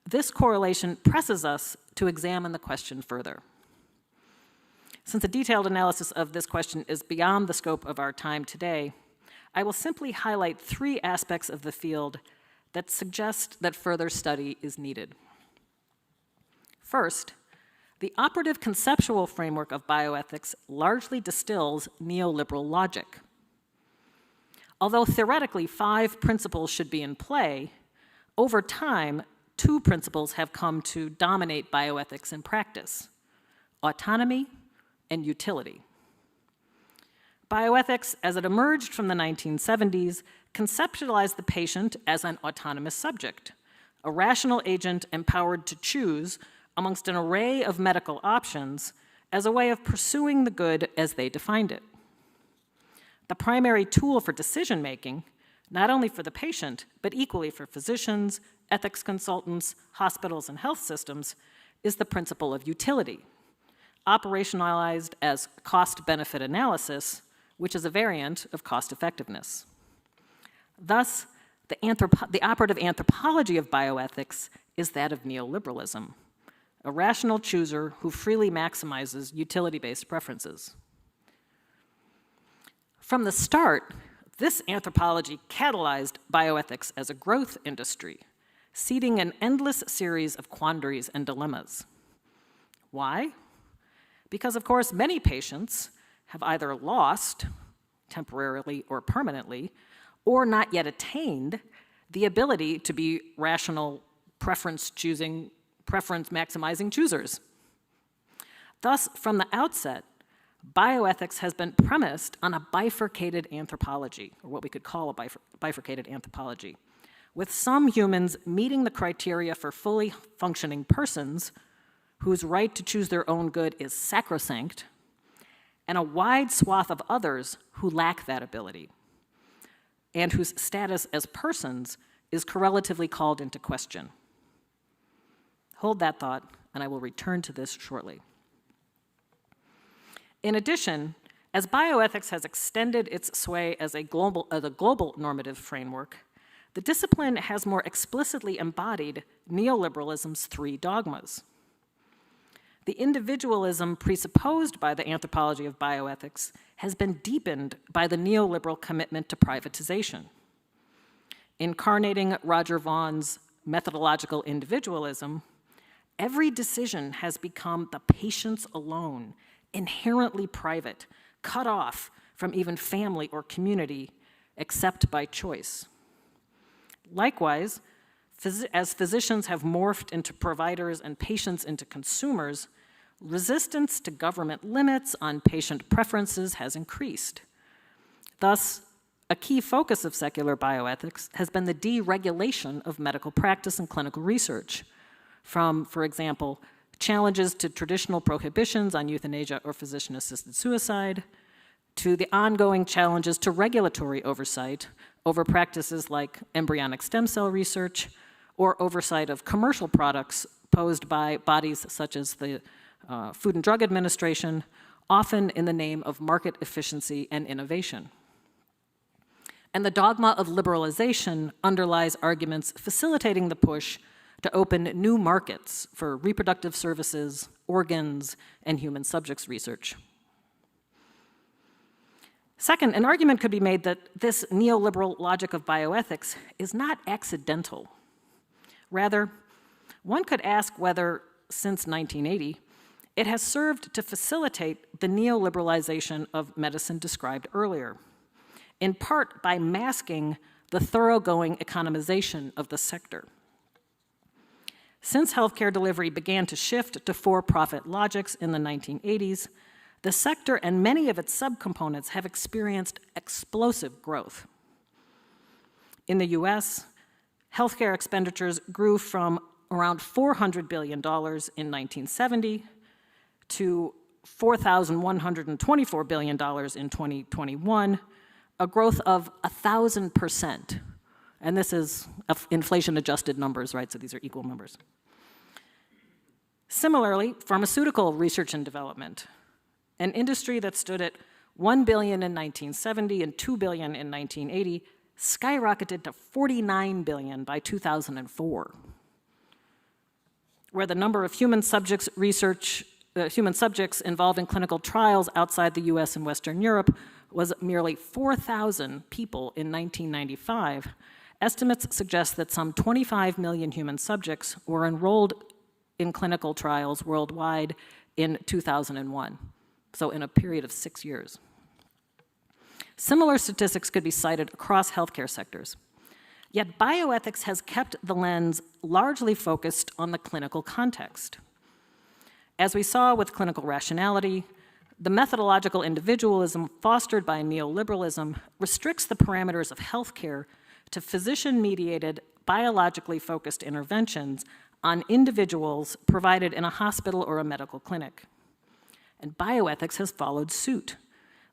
this correlation presses us to examine the question further. Since a detailed analysis of this question is beyond the scope of our time today, I will simply highlight 3 aspects of the field that suggest that further study is needed. First, the operative conceptual framework of bioethics largely distills neoliberal logic. Although theoretically 5 principles should be in play, over time, 2 principles have come to dominate bioethics in practice: autonomy and utility. Bioethics, as it emerged from the 1970s, conceptualized the patient as an autonomous subject, a rational agent empowered to choose amongst an array of medical options as a way of pursuing the good as they defined it. The primary tool for decision-making, not only for the patient, but equally for physicians, ethics consultants, hospitals, and health systems, is the principle of utility, operationalized as cost-benefit analysis, which is a variant of cost-effectiveness. Thus, the operative anthropology of bioethics is that of neoliberalism, a rational chooser who freely maximizes utility-based preferences. From the start, this anthropology catalyzed bioethics as a growth industry, seeding an endless series of quandaries and dilemmas. Why? Because, of course, many patients have either lost, temporarily or permanently, or not yet attained the ability to be rational preference-maximizing choosers. Thus, from the outset, bioethics has been premised on a bifurcated anthropology, or what we could call a bifurcated anthropology, with some humans meeting the criteria for fully functioning persons whose right to choose their own good is sacrosanct, and a wide swath of others who lack that ability, and whose status as persons is correlatively called into question. Hold that thought, and I will return to this shortly. In addition, as bioethics has extended its sway as a global normative framework, the discipline has more explicitly embodied neoliberalism's three dogmas. The individualism presupposed by the anthropology of bioethics has been deepened by the neoliberal commitment to privatization. Incarnating Roger Vaughan's methodological individualism, every decision has become the patient's alone, inherently private, cut off from even family or community, except by choice. Likewise, as physicians have morphed into providers and patients into consumers, resistance to government limits on patient preferences has increased. Thus, a key focus of secular bioethics has been the deregulation of medical practice and clinical research, from, for example, challenges to traditional prohibitions on euthanasia or physician-assisted suicide, to the ongoing challenges to regulatory oversight over practices like embryonic stem cell research or oversight of commercial products posed by bodies such as the Food and Drug Administration, often in the name of market efficiency and innovation. And the dogma of liberalization underlies arguments facilitating the push to open new markets for reproductive services, organs, and human subjects research. Second, an argument could be made that this neoliberal logic of bioethics is not accidental. Rather, one could ask whether, since 1980, it has served to facilitate the neoliberalization of medicine described earlier, in part by masking the thoroughgoing economization of the sector. Since healthcare delivery began to shift to for-profit logics in the 1980s, the sector and many of its subcomponents have experienced explosive growth. In the US, healthcare expenditures grew from around $400 billion in 1970 to $4,124 billion in 2021, a growth of 1,000%. And this is inflation-adjusted numbers, right? So these are equal numbers. Similarly, pharmaceutical research and development, an industry that stood at $1 billion in 1970 and $2 billion in 1980, skyrocketed to $49 billion by 2004, where the number of human subjects involved in clinical trials outside the US and Western Europe was merely 4,000 people in 1995. Estimates suggest that some 25 million human subjects were enrolled in clinical trials worldwide in 2001, so in a period of 6 years. Similar statistics could be cited across healthcare sectors. Yet bioethics has kept the lens largely focused on the clinical context. As we saw with clinical rationality, the methodological individualism fostered by neoliberalism restricts the parameters of healthcare to physician-mediated, biologically focused interventions on individuals provided in a hospital or a medical clinic. And bioethics has followed suit,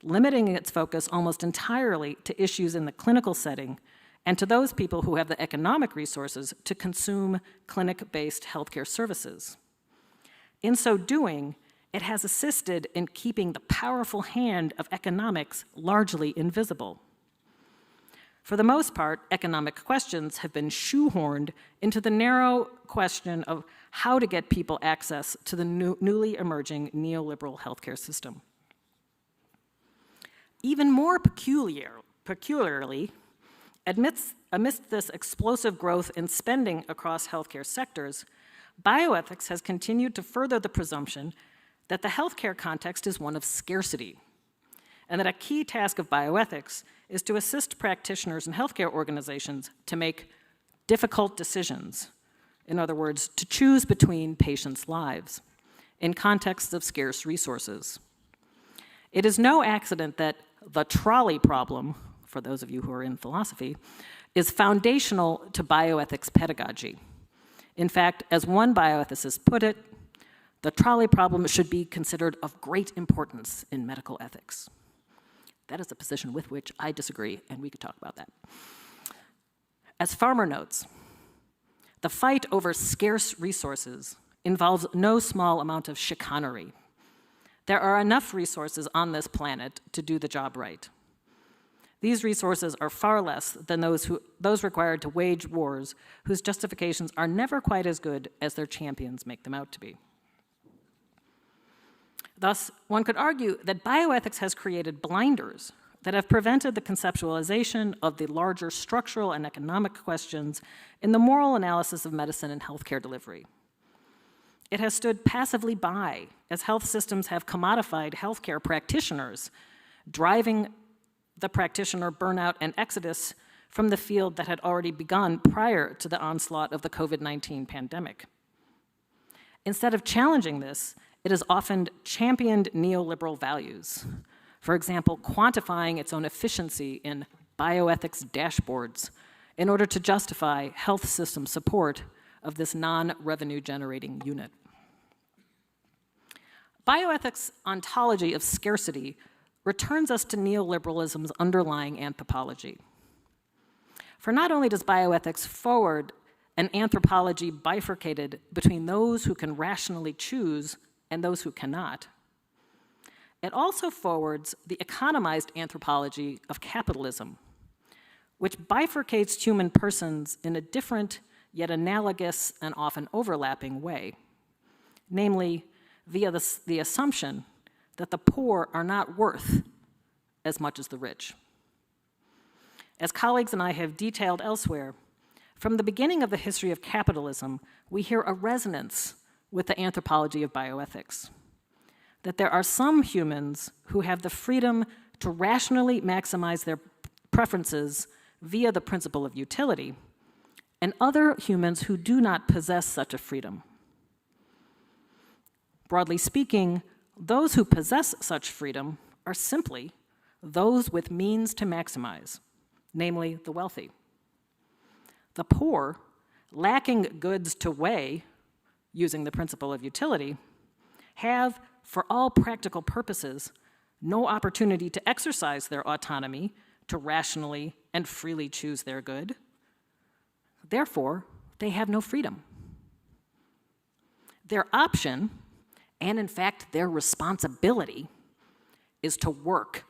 limiting its focus almost entirely to issues in the clinical setting and to those people who have the economic resources to consume clinic-based healthcare services. In so doing, it has assisted in keeping the powerful hand of economics largely invisible. For the most part, economic questions have been shoehorned into the narrow question of how to get people access to the newly emerging neoliberal healthcare system. Even more peculiarly, amidst this explosive growth in spending across healthcare sectors, bioethics has continued to further the presumption that the healthcare context is one of scarcity, and that a key task of bioethics is to assist practitioners and healthcare organizations to make difficult decisions, in other words, to choose between patients' lives, in contexts of scarce resources. It is no accident that the trolley problem, for those of you who are in philosophy, is foundational to bioethics pedagogy. In fact, as one bioethicist put it, the trolley problem should be considered of great importance in medical ethics. That is a position with which I disagree, and we could talk about that. As Farmer notes, the fight over scarce resources involves no small amount of chicanery. There are enough resources on this planet to do the job right. These resources are far less than those required to wage wars whose justifications are never quite as good as their champions make them out to be. Thus, one could argue that bioethics has created blinders that have prevented the conceptualization of the larger structural and economic questions in the moral analysis of medicine and healthcare delivery. It has stood passively by as health systems have commodified healthcare practitioners, driving the practitioner burnout and exodus from the field that had already begun prior to the onslaught of the COVID-19 pandemic. Instead of challenging this, it has often championed neoliberal values. For example, quantifying its own efficiency in bioethics dashboards in order to justify health system support of this non-revenue generating unit. Bioethics' ontology of scarcity returns us to neoliberalism's underlying anthropology. For not only does bioethics forward an anthropology bifurcated between those who can rationally choose and those who cannot, it also forwards the economized anthropology of capitalism, which bifurcates human persons in a different yet analogous and often overlapping way, namely via the assumption that the poor are not worth as much as the rich. As colleagues and I have detailed elsewhere, from the beginning of the history of capitalism, we hear a resonance with the anthropology of bioethics, that there are some humans who have the freedom to rationally maximize their preferences via the principle of utility, and other humans who do not possess such a freedom. Broadly speaking, those who possess such freedom are simply those with means to maximize, namely the wealthy. The poor, lacking goods to weigh, using the principle of utility, have, for all practical purposes, no opportunity to exercise their autonomy to rationally and freely choose their good. Therefore, they have no freedom. Their option, and in fact their responsibility, is to work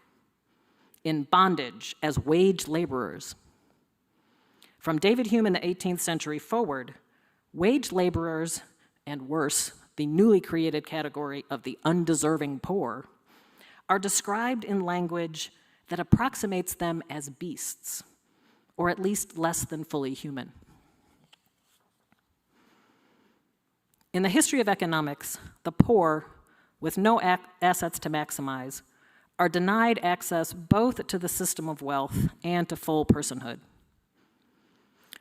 in bondage as wage laborers. From David Hume in the 18th century forward, wage laborers, and worse, the newly created category of the undeserving poor, are described in language that approximates them as beasts, or at least less than fully human. In the history of economics, the poor, with no assets to maximize, are denied access both to the system of wealth and to full personhood.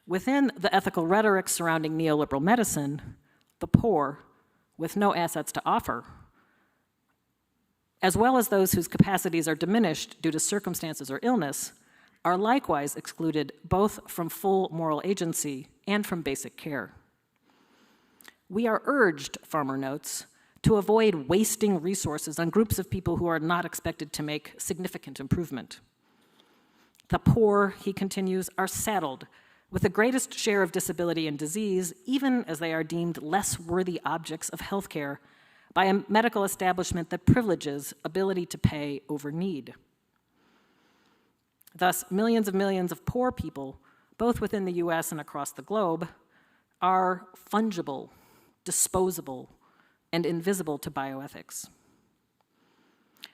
Within the ethical rhetoric surrounding neoliberal medicine, the poor, with no assets to offer, as well as those whose capacities are diminished due to circumstances or illness, are likewise excluded both from full moral agency and from basic care. We are urged, Farmer notes, to avoid wasting resources on groups of people who are not expected to make significant improvement. The poor, he continues, are saddled with the greatest share of disability and disease, even as they are deemed less worthy objects of healthcare by a medical establishment that privileges ability to pay over need. Thus, millions of poor people, both within the US and across the globe, are fungible, disposable, and invisible to bioethics.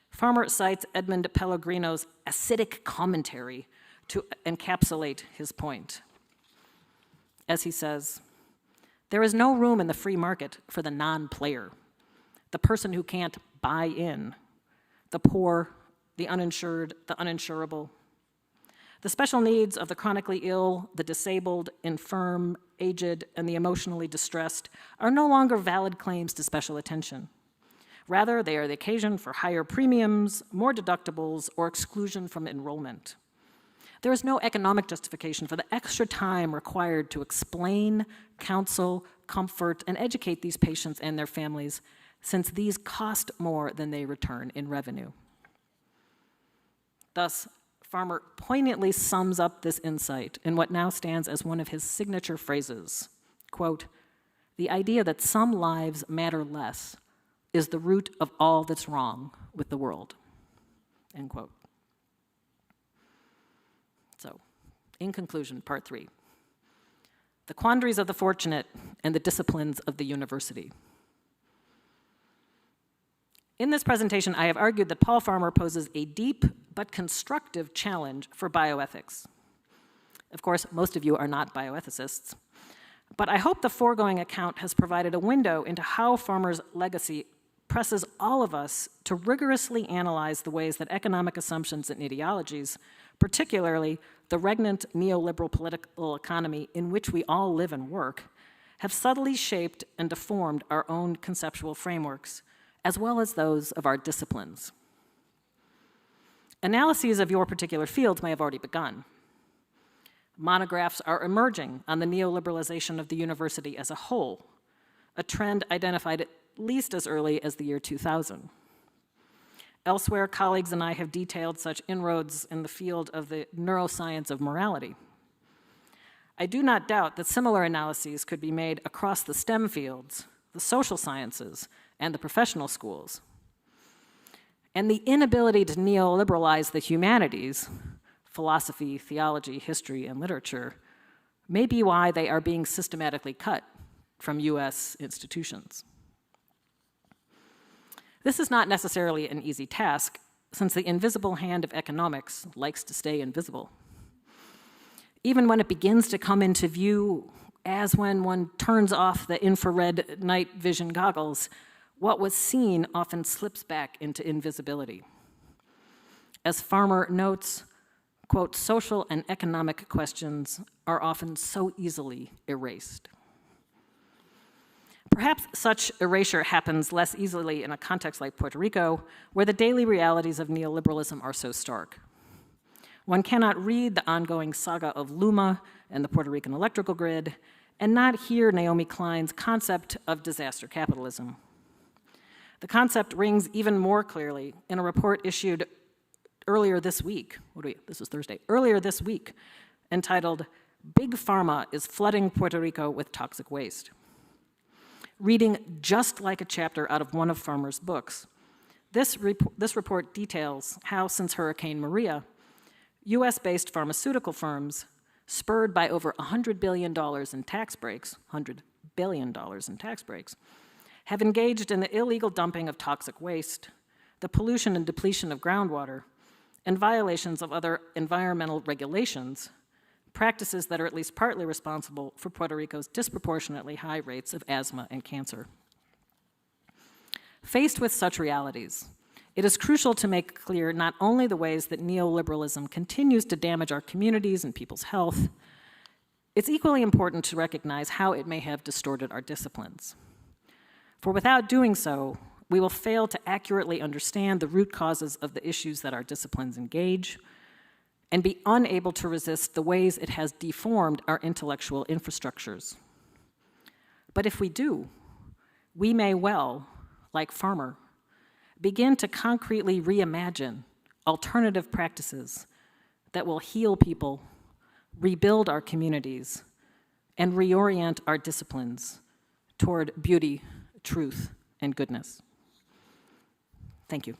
Farmer cites Edmund Pellegrino's acidic commentary to encapsulate his point. As he says, there is no room in the free market for the non-player, the person who can't buy in, the poor, the uninsured, the uninsurable. The special needs of the chronically ill, the disabled, infirm, aged, and the emotionally distressed are no longer valid claims to special attention. Rather, they are the occasion for higher premiums, more deductibles, or exclusion from enrollment. There is no economic justification for the extra time required to explain, counsel, comfort, and educate these patients and their families, since these cost more than they return in revenue. Thus, Farmer poignantly sums up this insight in what now stands as one of his signature phrases, quote, "The idea that some lives matter less is the root of all that's wrong with the world," end quote. So, in conclusion, part 3, the quandaries of the fortunate and the disciplines of the university. In this presentation, I have argued that Paul Farmer poses a deep but constructive challenge for bioethics. Of course, most of you are not bioethicists, but I hope the foregoing account has provided a window into how Farmer's legacy presses all of us to rigorously analyze the ways that economic assumptions and ideologies, particularly the regnant neoliberal political economy in which we all live and work, have subtly shaped and deformed our own conceptual frameworks, as well as those of our disciplines. Analyses of your particular fields may have already begun. Monographs are emerging on the neoliberalization of the university as a whole, a trend identified at least as early as the year 2000. Elsewhere, colleagues and I have detailed such inroads in the field of the neuroscience of morality. I do not doubt that similar analyses could be made across the STEM fields, the social sciences, and the professional schools. And the inability to neoliberalize the humanities, philosophy, theology, history, and literature, may be why they are being systematically cut from US institutions. This is not necessarily an easy task, since the invisible hand of economics likes to stay invisible. Even when it begins to come into view, as when one turns off the infrared night vision goggles, what was seen often slips back into invisibility. As Farmer notes, quote, "social and economic questions are often so easily erased." Perhaps such erasure happens less easily in a context like Puerto Rico, where the daily realities of neoliberalism are so stark. One cannot read the ongoing saga of Luma and the Puerto Rican electrical grid and not hear Naomi Klein's concept of disaster capitalism. The concept rings even more clearly in a report issued earlier this week, this was Thursday, earlier this week, entitled, "Big Pharma is Flooding Puerto Rico with Toxic Waste." Reading just like a chapter out of one of Farmer's books, this report details how, since Hurricane Maria, US-based pharmaceutical firms, spurred by over $100 billion in tax breaks, $100 billion in tax breaks, have engaged in the illegal dumping of toxic waste, the pollution and depletion of groundwater, and violations of other environmental regulations, practices that are at least partly responsible for Puerto Rico's disproportionately high rates of asthma and cancer. Faced with such realities, it is crucial to make clear not only the ways that neoliberalism continues to damage our communities and people's health, it's equally important to recognize how it may have distorted our disciplines. For without doing so, we will fail to accurately understand the root causes of the issues that our disciplines engage and be unable to resist the ways it has deformed our intellectual infrastructures. But if we do, we may well, like Farmer, begin to concretely reimagine alternative practices that will heal people, rebuild our communities, and reorient our disciplines toward beauty, truth, and goodness. Thank you.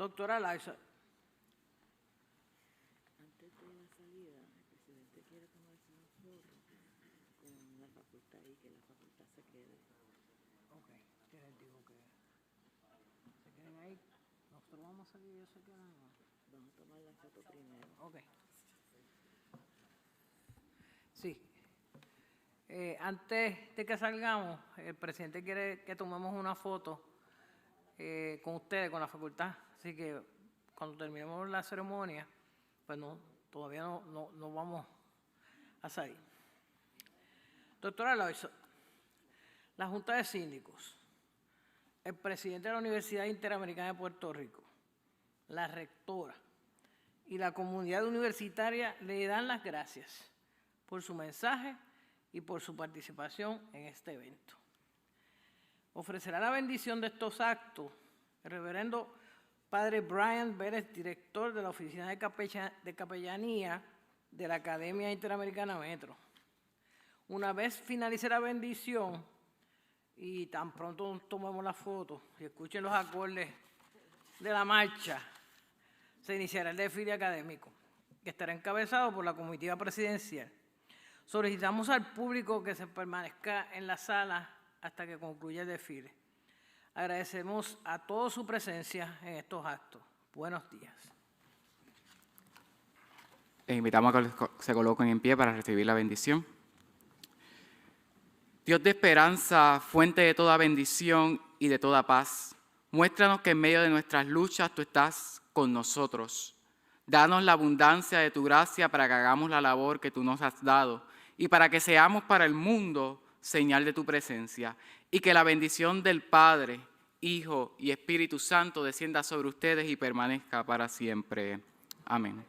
Doctora Lysaught. Antes de la salida, el presidente quiere tomarse una foto con la facultad y que la facultad se quede. Ok, ¿qué les digo que se queden ahí? Nosotros vamos a salir y ellos se quedan. Vamos a tomar la foto primero. Ok. Sí. Antes de que salgamos, el presidente quiere que tomemos una foto con ustedes, con la facultad. Así que cuando terminemos la ceremonia, pues todavía no vamos a salir. Doctora Lysaught, la Junta de Síndicos, el presidente de la Universidad Interamericana de Puerto Rico, la rectora y la comunidad universitaria le dan las gracias por su mensaje y por su participación en este evento. Ofrecerá la bendición de estos actos el reverendo Padre Brian Vélez, director de la Oficina de Capellanía de la Academia Interamericana Metro. Una vez finalice la bendición y tan pronto tomemos la foto y escuchen los acordes de la marcha, se iniciará el desfile académico, que estará encabezado por la comitiva presidencial. Solicitamos al público que se permanezca en la sala hasta que concluya el desfile. Agradecemos a todos su presencia en estos actos. Buenos días. Les invitamos a que se coloquen en pie para recibir la bendición. Dios de esperanza, fuente de toda bendición y de toda paz, muéstranos que en medio de nuestras luchas tú estás con nosotros. Danos la abundancia de tu gracia para que hagamos la labor que tú nos has dado y para que seamos para el mundo señal de tu presencia, y que la bendición del Padre, Hijo y Espíritu Santo descienda sobre ustedes y permanezca para siempre. Amén.